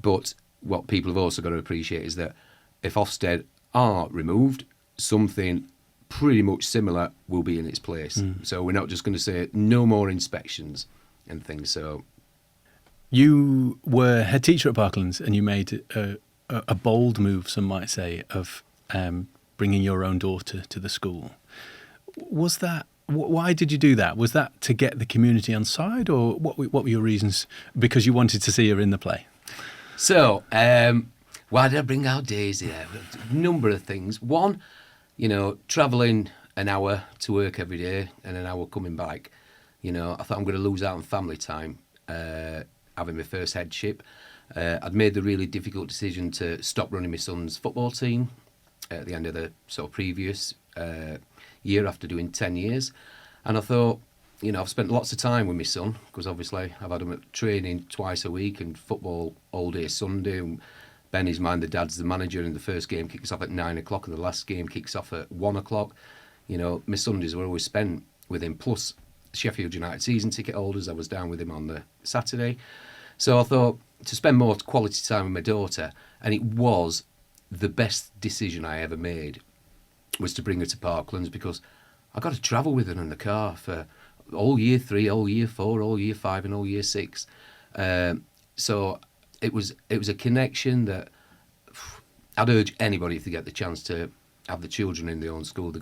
But what people have also got to appreciate is that if Ofsted are removed, something pretty much similar will be in its place. So we're not just going to say no more inspections and things. So you were head teacher at Parklands, and you made a bold move, some might say, of bringing your own daughter to the school. Was that? Why did you do that? Was that to get the community on side, or what were your reasons? Because you wanted to see her in the play. So, why did I bring out Daisy there? A number of things. One, travelling an hour to work every day and an hour coming back. I thought I'm going to lose out on family time having my first headship. I'd made the really difficult decision to stop running my son's football team at the end of the sort of previous year after doing 10 years. And I thought, I've spent lots of time with my son because obviously I've had him at training twice a week and football all day Sunday. And Benny's mine, the dad's the manager, and the first game kicks off at 9 o'clock and the last game kicks off at 1 o'clock. My Sundays were always spent with him, plus Sheffield United season ticket holders. I was down with him on the Saturday. So I thought to spend more quality time with my daughter, and it was the best decision I ever made, was to bring her to Parklands, because I got to travel with her in the car for all year 3, all year 4, all year 5 and all year 6. So it was a connection that I'd urge anybody, if they get the chance to have the children in their own school, to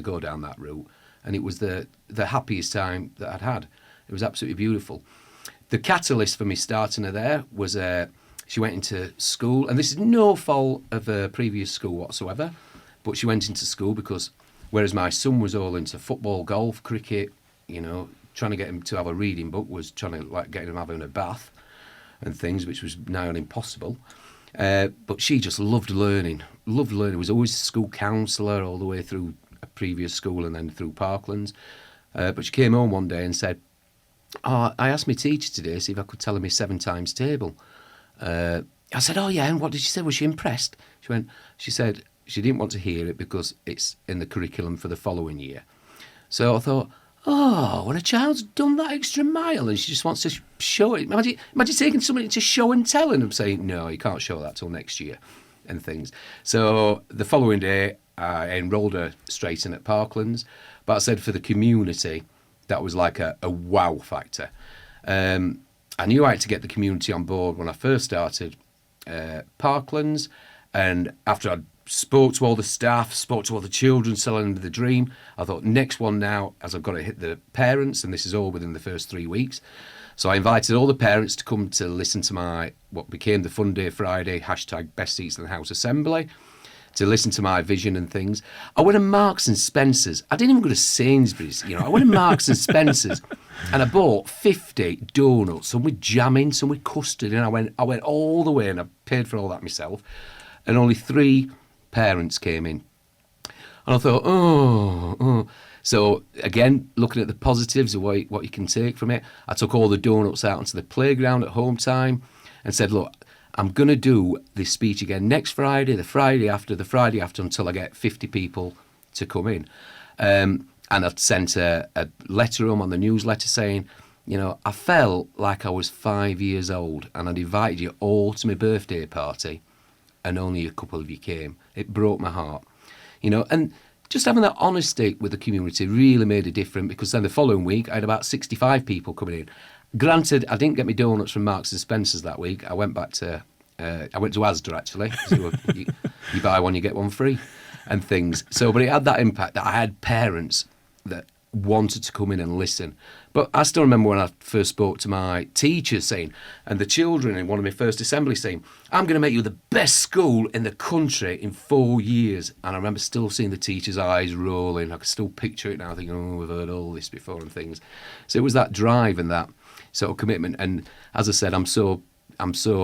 go down that route. And it was the happiest time that I'd had. It was absolutely beautiful. The catalyst for me starting her there was she went into school, and this is no fault of her previous school whatsoever, but she went into school because whereas my son was all into football, golf, cricket, trying to get him to have a reading book was trying to get him having a bath and things, which was nigh on impossible. But she just loved learning, was always a school counsellor all the way through a previous school and then through Parklands. But she came home one day and said, I asked my teacher today see if I could tell her my 7 times table. I said, oh yeah, and what did she say? Was she impressed? She said she didn't want to hear it because it's in the curriculum for the following year. So I thought, when a child's done that extra mile and she just wants to show it. Imagine taking somebody to show and tell and I'm saying, no, you can't show that till next year and things. So the following day, I enrolled her straight in at Parklands. But I said for the community, that was like a wow factor. I knew I had to get the community on board when I first started Parklands. And after I'd spoke to all the staff, spoke to all the children, selling them the dream, I thought, next one now, as I've got to hit the parents, and this is all within the first 3 weeks. So I invited all the parents to come to listen to my, what became the Fun Day Friday, #Best Seats in the House Assembly, to listen to my vision and things. I went to Marks and Spencer's. I didn't even go to Sainsbury's, I went to Marks and Spencer's and I bought 50 donuts, some with jam in, some with custard, and I went all the way and I paid for all that myself. And only 3 parents came in. And I thought, So again, looking at the positives of what you can take from it, I took all the donuts out onto the playground at home time and said, look, I'm going to do this speech again next Friday, the Friday after, until I get 50 people to come in. And I'd sent a letter home on the newsletter saying, I felt like I was 5 years old and I'd invited you all to my birthday party and only a couple of you came. It broke my heart. And just having that honesty with the community really made a difference, because then the following week I had about 65 people coming in. Granted, I didn't get my donuts from Marks and Spencer's that week. I went to Asda actually. So you buy one, you get one free and things. So, but it had that impact that I had parents that wanted to come in and listen. But I still remember when I first spoke to my teachers saying, and the children in one of my first assemblies saying, I'm going to make you the best school in the country in 4 years. And I remember still seeing the teachers' eyes rolling. I could still picture it now, thinking, we've heard all this before and things. So it was that drive and that sort of commitment. And as I said, I'm so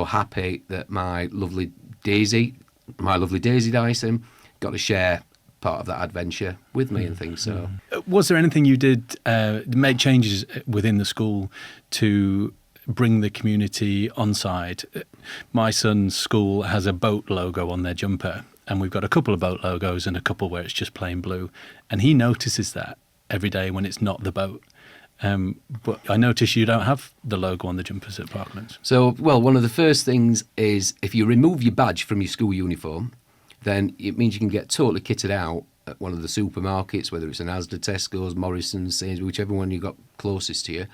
happy that my lovely Daisy Dyson got to share part of that adventure with me and things. So, was there anything you did make changes within the school to bring the community on side? My son's school has a boat logo on their jumper, and we've got a couple of boat logos and a couple where it's just plain blue, and he notices that. every day when it's not the boat. But I notice you don't have the logo on the jumpers at Parklands. So, well, one of the first things is if you remove your badge from your school uniform, then it means you can get totally kitted out at one of the supermarkets, whether it's an Asda, Tesco's, Morrison's, Sainsbury's, whichever one you got closest to you.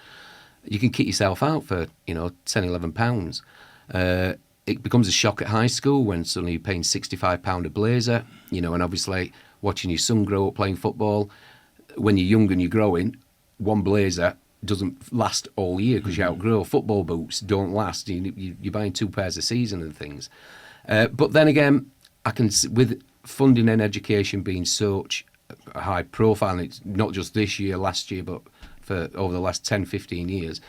You can kit yourself out for, £10, £11. It becomes a shock at high school when suddenly you're paying £65 a blazer, and obviously watching your son grow up playing football. When you're young and you're growing, one blazer doesn't last all year because you outgrow. Football boots don't last. You're buying 2 pairs a season and things. But then again, I can, with funding and education being such a high profile, and it's not just this year, last year, but for over the last 10, 15 years,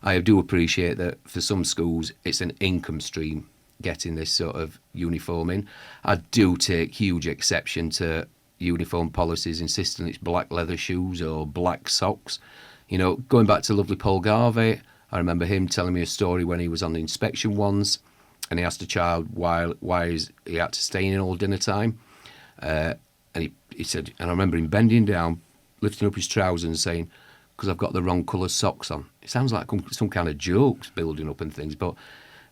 I do appreciate that for some schools it's an income stream getting this sort of uniform in. I do take huge exception to uniform policies insisting it's black leather shoes or black socks. Going back to lovely Paul Garvey, I remember him telling me a story when he was on the inspection once, and he asked a child why he had to stay in all dinner time. And he said, and I remember him bending down, lifting up his trousers and saying, because I've got the wrong colour socks on. It sounds like some kind of jokes building up and things, but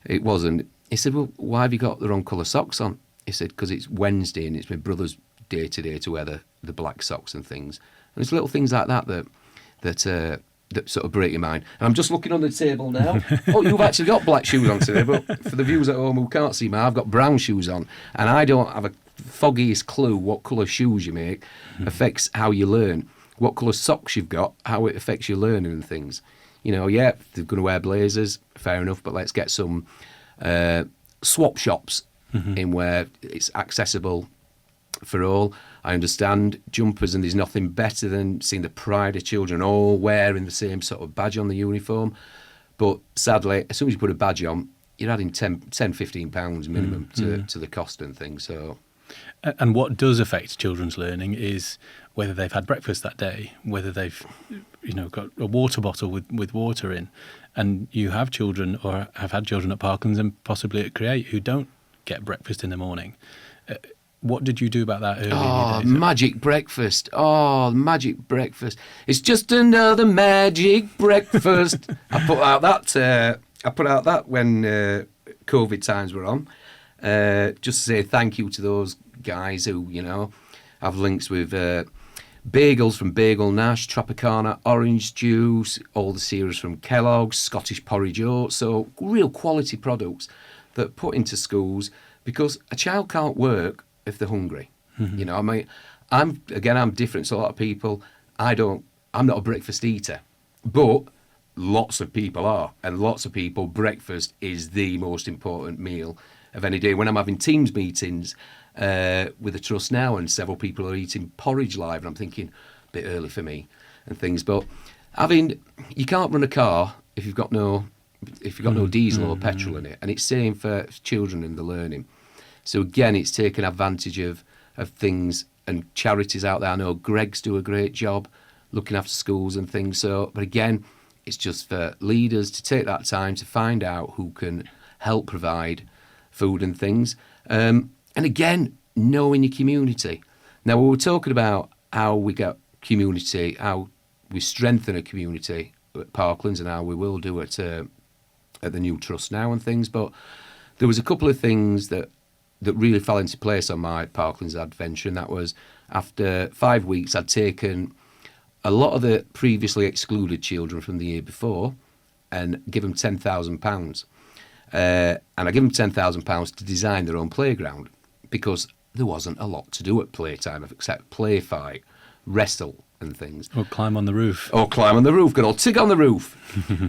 it wasn't. He said, well, why have you got the wrong colour socks on? He said, because it's Wednesday and it's my brother's day today to wear the black socks and things. And it's little things like that sort of break your mind. And I'm just looking on the table now. Oh, you've actually got black shoes on today, but for the viewers at home who can't see me, I've got brown shoes on, and I don't have a foggiest clue what colour shoes you make affects how you learn. What colour socks you've got, how it affects your learning and things. They're going to wear blazers, fair enough, but let's get some swap shops in where it's accessible for all. I understand jumpers, and there's nothing better than seeing the pride of children all wearing the same sort of badge on the uniform. But sadly, as soon as you put a badge on, you're adding £10-15 minimum to the cost and things. So, and what does affect children's learning is whether they've had breakfast that day, whether they've got a water bottle with water in. And you have children, or have had children at Parklands and possibly at Create, who don't get breakfast in the morning. What did you do about that early in your days? Magic breakfast. Oh, magic breakfast. It's just another magic breakfast. I put out that when COVID times were on. Just to say thank you to those guys who, have links with bagels from Bagel Nash, Tropicana, orange juice, all the cereals from Kellogg's, Scottish porridge oats. So real quality products that put into schools, because a child can't work if they're hungry. I'm different to a lot of people. I'm not a breakfast eater, but lots of people are, and lots of people, breakfast is the most important meal of any day. When I'm having Teams meetings with the Trust now, and several people are eating porridge live, and I'm thinking, a bit early for me and things, but you can't run a car if you've got no diesel or petrol in it, and it's same for children in the learning. So again, it's taking advantage of things, and charities out there. I know Greg's do a great job looking after schools and things. So, but again, it's just for leaders to take that time to find out who can help provide food and things. And again, knowing your community. Now, we were talking about how we get community, how we strengthen a community at Parklands, and how we will do it at the new Trust now and things. But there was a couple of things that really fell into place on my Parklands adventure, and that was after 5 weeks I'd taken a lot of the previously excluded children from the year before and give them £10,000. And I give them £10,000 to design their own playground, because there wasn't a lot to do at playtime except play, fight, wrestle and things. Or climb on the roof. Good old Tig on the roof.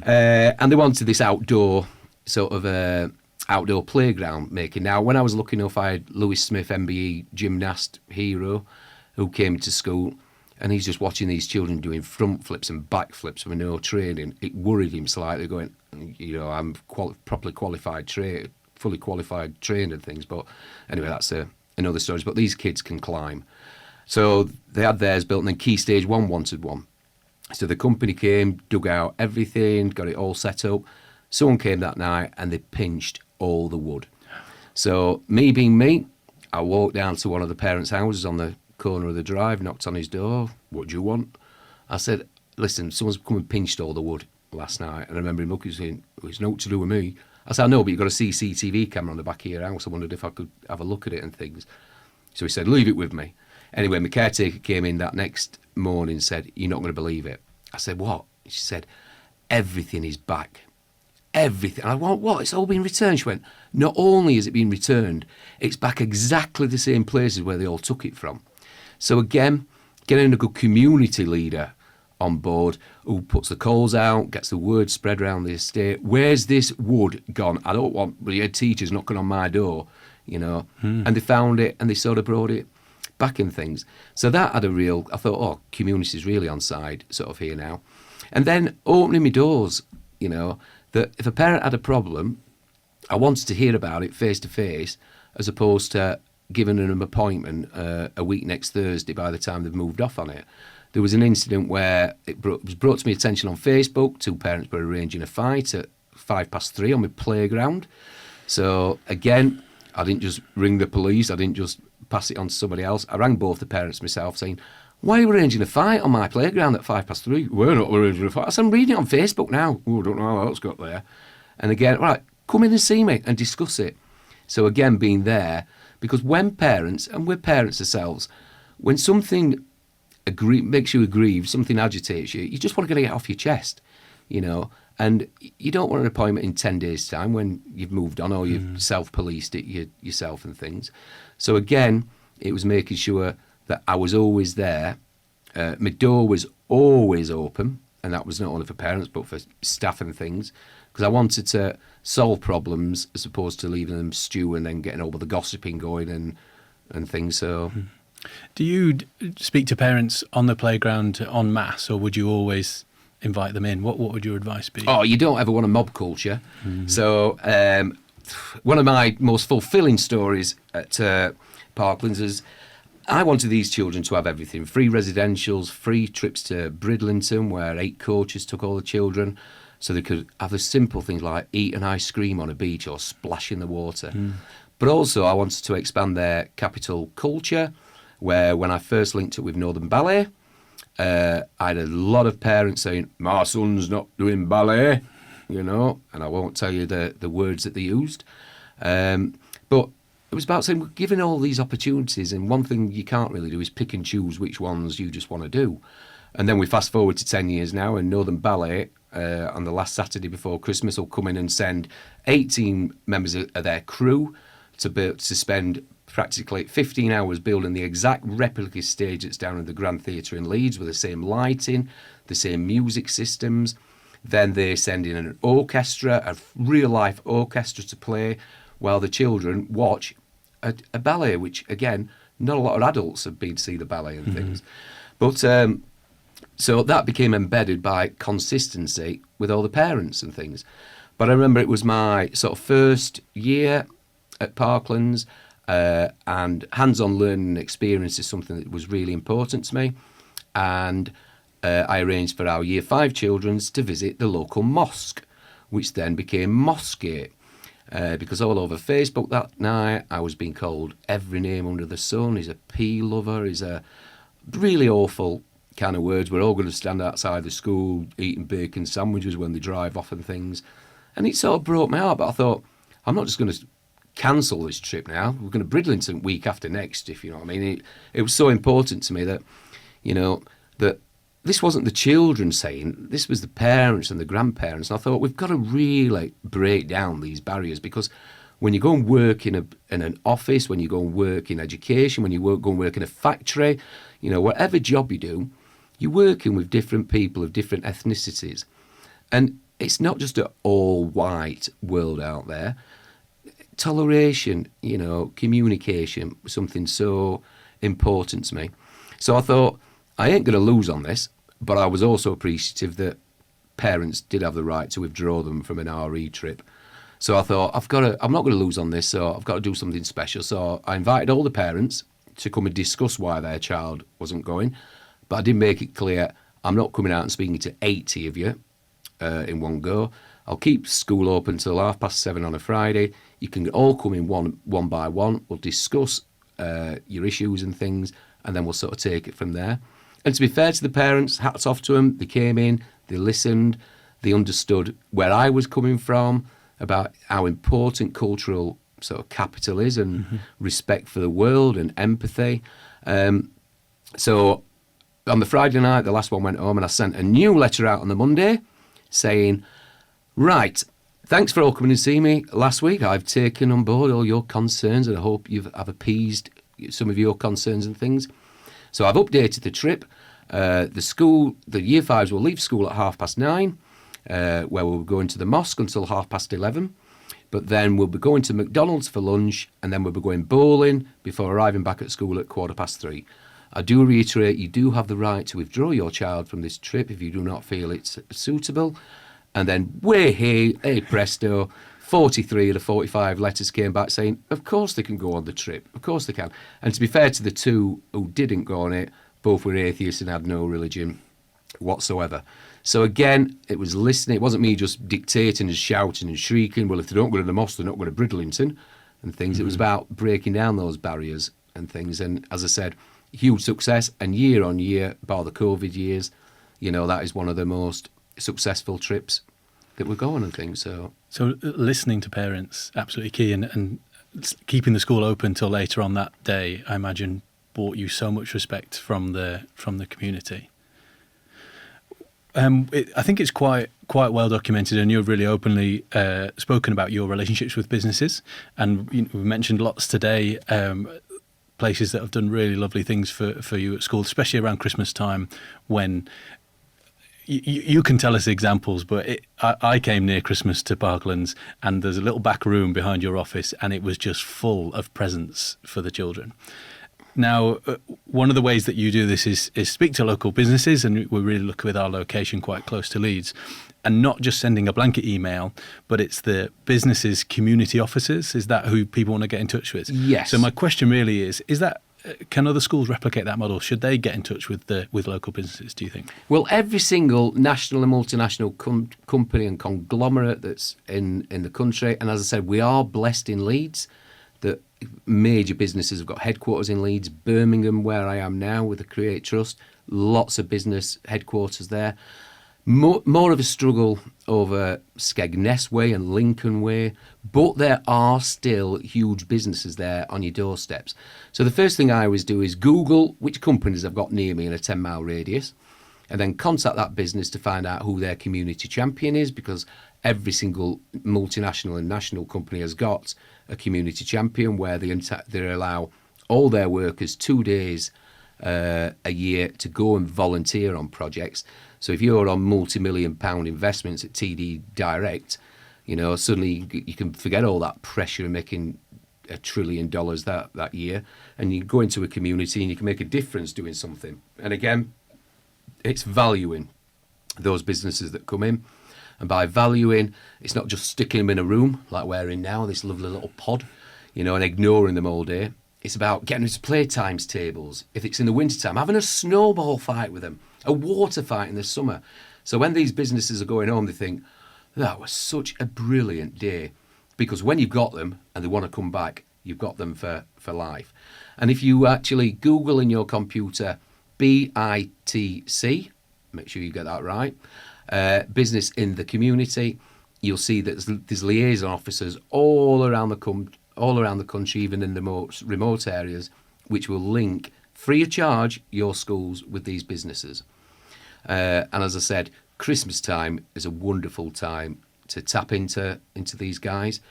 And they wanted this outdoor sort of outdoor playground making. Now, when I was looking up, I had Lewis Smith, MBE gymnast hero, who came to school, and he's just watching these children doing front flips and back flips with no training. It worried him slightly, going, I'm properly qualified, fully qualified trained and things. But anyway, that's another story. But these kids can climb. So they had theirs built, and then Key Stage 1 wanted one. So the company came, dug out everything, got it all set up. Someone came that night and they pinched all the wood. So me being me, I walked down to one of the parents' houses on the corner of the drive, knocked on his door. What do you want? I said, listen, someone's come and pinched all the wood last night. And I remember him looking, saying, well, it's nothing to do with me. I said, I know, but you've got a CCTV camera on the back of your house. I wondered if I could have a look at it and things. So he said, leave it with me. Anyway, my caretaker came in that next morning and said, you're not going to believe it. I said, what? She said, everything is back. Everything. I went, what? It's all been returned. She went, not only has it been returned, it's back exactly the same places where they all took it from. So again, getting a good community leader on board who puts the calls out, gets the word spread around the estate. Where's this wood gone? I don't want the head teachers knocking on my door, you know. And they found it and they sort of brought it back in things. So that had a real, I thought, oh, community's really on side sort of here now. And then opening my doors, you know, that if a parent had a problem, I wanted to hear about it face to face as opposed to giving them an appointment a week next Thursday by the time they've moved off on it. There was an incident where it was brought to my attention on Facebook. 2 parents were arranging a fight at 3:05 on my playground. So again, I didn't just ring the police. I didn't just pass it on to somebody else. I rang both the parents myself saying, why are you arranging a fight on my playground at 3:05? We're not arranging a fight. I said, I'm reading it on Facebook now. Oh, I don't know how else got there. And again, right, come in and see me and discuss it. So again, being there, because when parents, and we're parents ourselves, when something makes you aggrieved, something agitates you, you just want to get it off your chest, you know, and you don't want an appointment in 10 days' time when you've moved on or you've self-policed it yourself and things. So again, it was making sure that I was always there. My door was always open, and that was not only for parents but for staff and things, because I wanted to solve problems as opposed to leaving them stew and then getting over the gossiping going and things. So, do you speak to parents on the playground en masse, or would you always invite them in? What would your advice be? Oh, you don't ever want a mob culture. So, one of my most fulfilling stories at Parklands is I wanted these children to have everything. Free residentials, free trips to Bridlington, where 8 coaches took all the children, so they could have the simple things like eat an ice cream on a beach or splash in the water. But also I wanted to expand their capital culture, where when I first linked up with Northern Ballet, I had a lot of parents saying, my son's not doing ballet, you know, and I won't tell you the words that they used. But it was about saying, we're giving all these opportunities, and one thing you can't really do is pick and choose which ones you just want to do. And then we fast forward to 10 years now, and Northern Ballet, on the last Saturday before Christmas, will come in and send 18 members of their crew to spend practically 15 hours building the exact replica stage that's down in the Grand Theatre in Leeds with the same lighting, the same music systems. Then they send in an orchestra, a real-life orchestra to play, while the children watch a ballet, which, again, not a lot of adults have been to see the ballet and things. But so that became embedded by consistency with all the parents and things. But I remember it was my sort of first year at Parklands, and hands-on learning experience is something that was really important to me. And I arranged for our Year 5 children to visit the local mosque, which then became Mosquegate. Because all over Facebook that night I was being called every name under the sun. He's a pea lover, he's a really awful kind of words. We're all going to stand outside the school eating bacon sandwiches when they drive off and things. And it sort of broke my heart, but I thought, I'm not just going to cancel this trip now. We're going to Bridlington week after next, if you know what I mean. It was so important to me that, you know, that this wasn't the children saying, this was the parents and the grandparents. And I thought, we've got to really break down these barriers, because when you go and work in an office, when you go and work in education, when you go and work in a factory, you know, whatever job you do, you're working with different people of different ethnicities. And it's not just an all-white world out there. Toleration, you know, communication, something so important to me. So I thought, I ain't going to lose on this, but I was also appreciative that parents did have the right to withdraw them from an RE trip. So I thought, I'm not going to lose on this, so I've got to do something special. So I invited all the parents to come and discuss why their child wasn't going, but I did make it clear, I'm not coming out and speaking to 80 of you in one go. I'll keep school open till 7:30 on a Friday. You can all come in one by one. We'll discuss your issues and things, and then we'll sort of take it from there. And to be fair to the parents, hats off to them. They came in, they listened, they understood where I was coming from, about how important cultural sort of capital is, and respect for the world and empathy. So on the Friday night, the last one went home, and I sent a new letter out on the Monday saying, right, thanks for all coming and seeing me last week. I've taken on board all your concerns, and I hope I've appeased some of your concerns and things. So I've updated the trip. The Year 5s will leave school at 9:30, where we'll be going to the mosque until 11:30. But then we'll be going to McDonald's for lunch, and then we'll be going bowling before arriving back at school at 3:15. I do reiterate, you do have the right to withdraw your child from this trip if you do not feel it's suitable. And then, hey presto, 43 of the 45 letters came back saying, of course they can go on the trip, of course they can. And to be fair to the two who didn't go on it, both were atheists and had no religion whatsoever. So again, it was listening. It wasn't me just dictating and shouting and shrieking, well, if they don't go to the mosque, they're not going to Bridlington and things. It was about breaking down those barriers and things. And as I said, huge success. And year on year, bar the COVID years, that is one of the most successful trips that we're going and things. So listening to parents, absolutely key, and keeping the school open till later on that day, I imagine, brought you so much respect from the community. I think it's quite well documented, and you've really openly spoken about your relationships with businesses, and we mentioned lots today. Places that have done really lovely things for you at school, especially around Christmas time, when you can tell us examples, but I came near Christmas to Parklands, and there's a little back room behind your office, and it was just full of presents for the children. Now, one of the ways that you do this is speak to local businesses, and we really look with our location quite close to Leeds, and not just sending a blanket email, but it's the businesses' community officers. Is that who people want to get in touch with? Yes. So my question really is that, can other schools replicate that model? Should they get in touch with local businesses, do you think? Well, every single national and multinational company and conglomerate that's in the country, and as I said, we are blessed in Leeds that major businesses have got headquarters in Leeds, Birmingham, where I am now with the Create Trust, lots of business headquarters there. More of a struggle over Skegness Way and Lincoln Way, but there are still huge businesses there on your doorsteps. So the first thing I always do is Google which companies I've got near me in a 10-mile radius, and then contact that business to find out who their community champion is, because every single multinational and national company has got a community champion where they allow all their workers 2 days a year to go and volunteer on projects. So if you're on multi-million-pound investments at TD Direct, suddenly you can forget all that pressure of making $1 trillion that year, and you go into a community and you can make a difference doing something. And again, it's valuing those businesses that come in. And by valuing, it's not just sticking them in a room like we're in now, this lovely little pod, and ignoring them all day. It's about getting them to playtimes tables. If it's in the wintertime, having a snowball fight with them, a water fight in the summer. So when these businesses are going home, they think, that was such a brilliant day. Because when you've got them and they want to come back, you've got them for life. And if you actually Google in your computer BITC, make sure you get that right, business in the community, you'll see that there's liaison officers all around the country, even in the most remote areas, which will link free of charge your schools with these businesses. And as I said, Christmas time is a wonderful time to tap into these guys,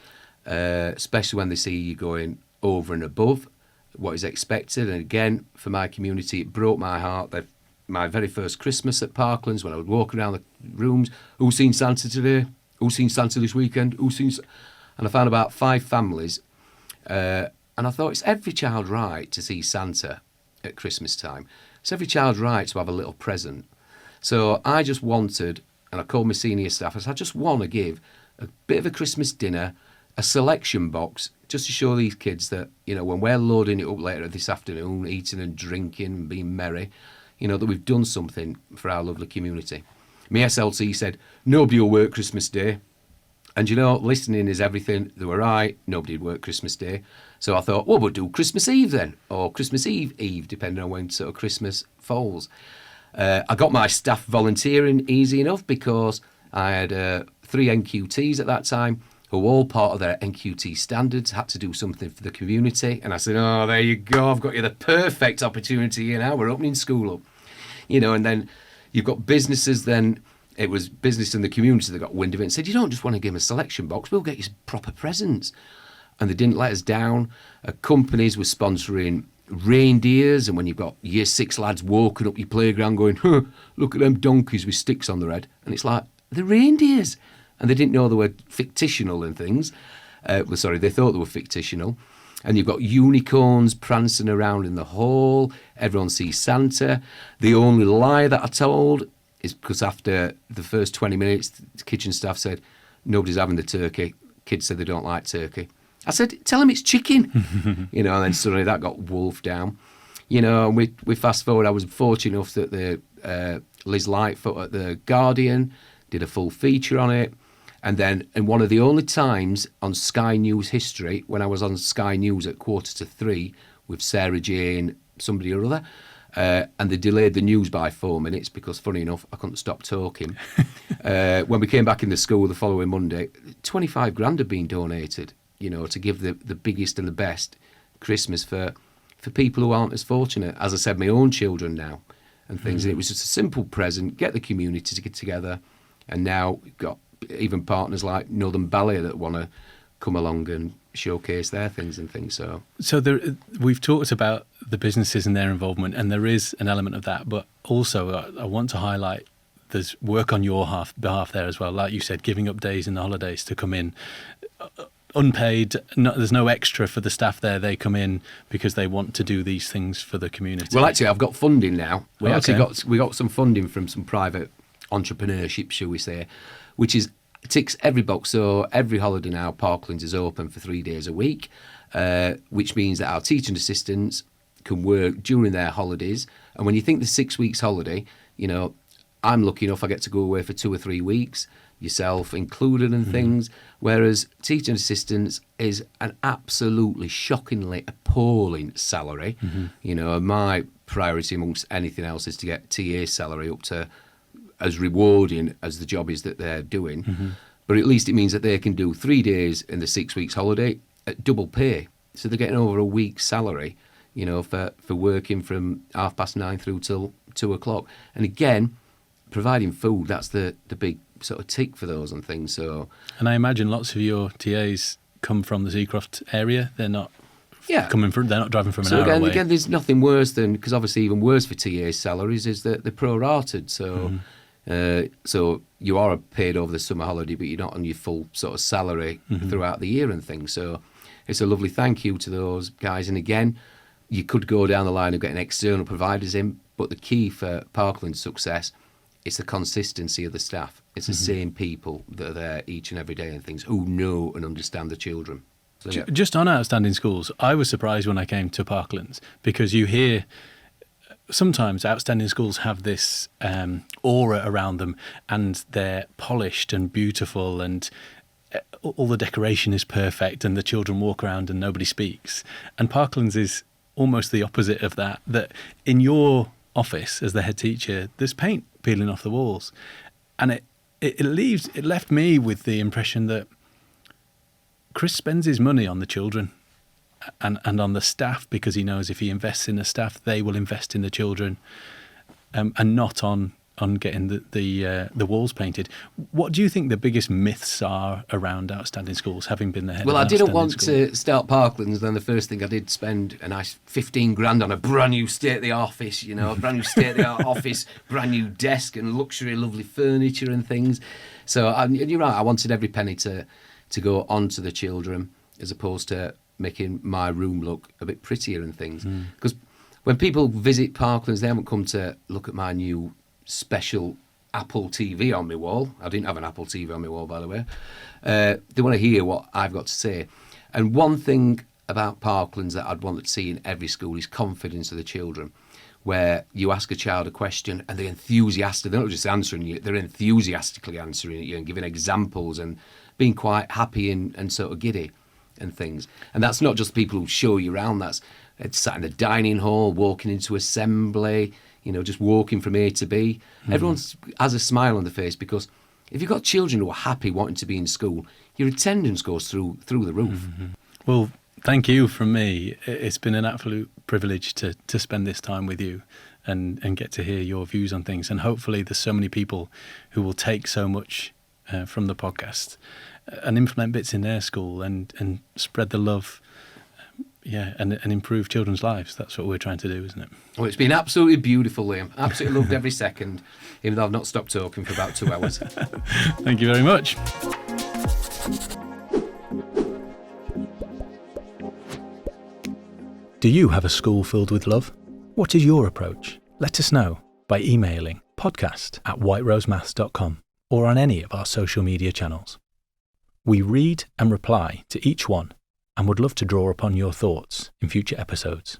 especially when they see you going over and above what is expected. And again, for my community, it broke my heart that my very first Christmas at Parklands, when I would walk around the rooms, who's seen Santa today? Who's seen Santa this weekend? And I found about 5 families, and I thought, it's every child right to see Santa at Christmas time. It's every child's right to have a little present. So I just wanted, and I called my senior staff, I said, I just want to give a bit of a Christmas dinner, a selection box, just to show these kids that, when we're loading it up later this afternoon, eating and drinking and being merry, that we've done something for our lovely community. My SLT said, nobody will work Christmas Day. And you know, listening is everything. They were right. Nobody would work Christmas Day. So I thought, well, we'll do Christmas Eve then, or Christmas Eve, depending on when sort of Christmas falls. I got my staff volunteering easy enough because I had 3 NQTs at that time who were all part of their NQT standards, had to do something for the community. And I said, oh, there you go. I've got you the perfect opportunity here now. We're opening school up. You know, and then you've got businesses then. It was business in the community that got wind of it and said, you don't just want to give them a selection box, we'll get you proper presents. And they didn't let us down. Companies were sponsoring reindeers, and when you've got year 6 lads walking up your playground going, huh, look at them donkeys with sticks on their head. And it's like, they're reindeers. And they didn't know they were fictional and things. They thought they were fictional. And you've got unicorns prancing around in the hall. Everyone sees Santa. The only lie that I told is because after the first 20 minutes, the kitchen staff said, nobody's having the turkey. Kids said they don't like turkey. I said, tell them it's chicken. You know, and then suddenly that got wolfed down. You know, and we fast forward. I was fortunate enough that the Liz Lightfoot at The Guardian did a full feature on it. And then, in one of the only times on Sky News history, when I was on Sky News at 2:45 with Sarah Jane, somebody or other, and they delayed the news by 4 minutes because, funny enough, I couldn't stop talking. When we came back in the school the following Monday, 25 grand had been donated, you know, to give the biggest and the best Christmas for people who aren't as fortunate. As I said, my own children now and things. And it was just a simple present, get the community to get together. And now we've got even partners like Northern Ballet that want to come along and showcase their things and things. So we've talked about the businesses and their involvement, and there is an element of that. But also, I want to highlight there's work on your behalf there as well. Like you said, giving up days in the holidays to come in. Unpaid, there's no extra for the staff there. They come in because they want to do these things for the community. Well, actually, I've got funding now. We got some funding from some private entrepreneurship, shall we say, which ticks every box. So every holiday now, Parklands is open for 3 days a week, which means that our teaching assistants can work during their holidays. And when you think the 6 weeks holiday, you know, I'm lucky enough I get to go away for 2 or 3 weeks, yourself included and things, whereas teaching assistants is an absolutely shockingly appalling salary. You know, my priority amongst anything else is to get TA salary up to as rewarding as the job is that they're doing. But at least it means that they can do 3 days in the 6 weeks holiday at double pay. So they're getting over a week's salary, you know, for working from 9:30 through till 2 o'clock. And again, providing food, that's the big sort of tick for those and things. So, and I imagine lots of your TAs come from the Seacroft area. They're not coming from. They're not driving from an hour away. Again, there's nothing worse than, because obviously even worse for TAs' salaries is that they're prorated. So, so you are paid over the summer holiday, but you're not on your full sort of salary throughout the year and things. So, it's a lovely thank you to those guys. And again, you could go down the line of getting external providers in, but the key for Parkland's success, it's the consistency of the staff. It's the same people that are there each and every day and things, who know and understand the children. So, yeah. Just on outstanding schools, I was surprised when I came to Parklands, because you hear sometimes outstanding schools have this aura around them, and they're polished and beautiful, and all the decoration is perfect, and the children walk around and nobody speaks. And Parklands is almost the opposite of that, that in your office as the head teacher, there's paint peeling off the walls. And it left me with the impression that Chris spends his money on the children and on the staff, because he knows if he invests in the staff, they will invest in the children, and not on getting the walls painted. What do you think the biggest myths are around outstanding schools, having been the head of I didn't want school? to start Parklands, then the first thing I did spend a nice 15 grand on a brand new state-of-the-art office, you know, a brand new state-of-the-art office, brand new desk and luxury, lovely furniture and things. So, and you're right, I wanted every penny to go on to the children, as opposed to making my room look a bit prettier and things. Because when people visit Parklands, they haven't come to look at my new special Apple TV on my wall. I didn't have an Apple TV on my wall, by the way. They want to hear what I've got to say. And one thing about Parklands that I'd want to see in every school is confidence of the children, where you ask a child a question and they're enthusiastic. They're not just answering you, they're enthusiastically answering you and giving examples and being quite happy and sort of giddy and things. And that's not just people who show you around. That's sat in the dining hall, walking into assembly, just walking from A to B. Everyone has a smile on their face, because if you've got children who are happy wanting to be in school, your attendance goes through the roof. Well, thank you from me. It's been an absolute privilege to spend this time with you and get to hear your views on things. And hopefully there's so many people who will take so much from the podcast and implement bits in their school and spread the love, and improve children's lives. That's what we're trying to do, isn't it? Well, it's been absolutely beautiful, Liam. Absolutely loved every second, even though I've not stopped talking for about 2 hours. Thank you very much. Do you have a school filled with love? What is your approach? Let us know by emailing podcast@whiterosemaths.com or on any of our social media channels. We read and reply to each one and would love to draw upon your thoughts in future episodes.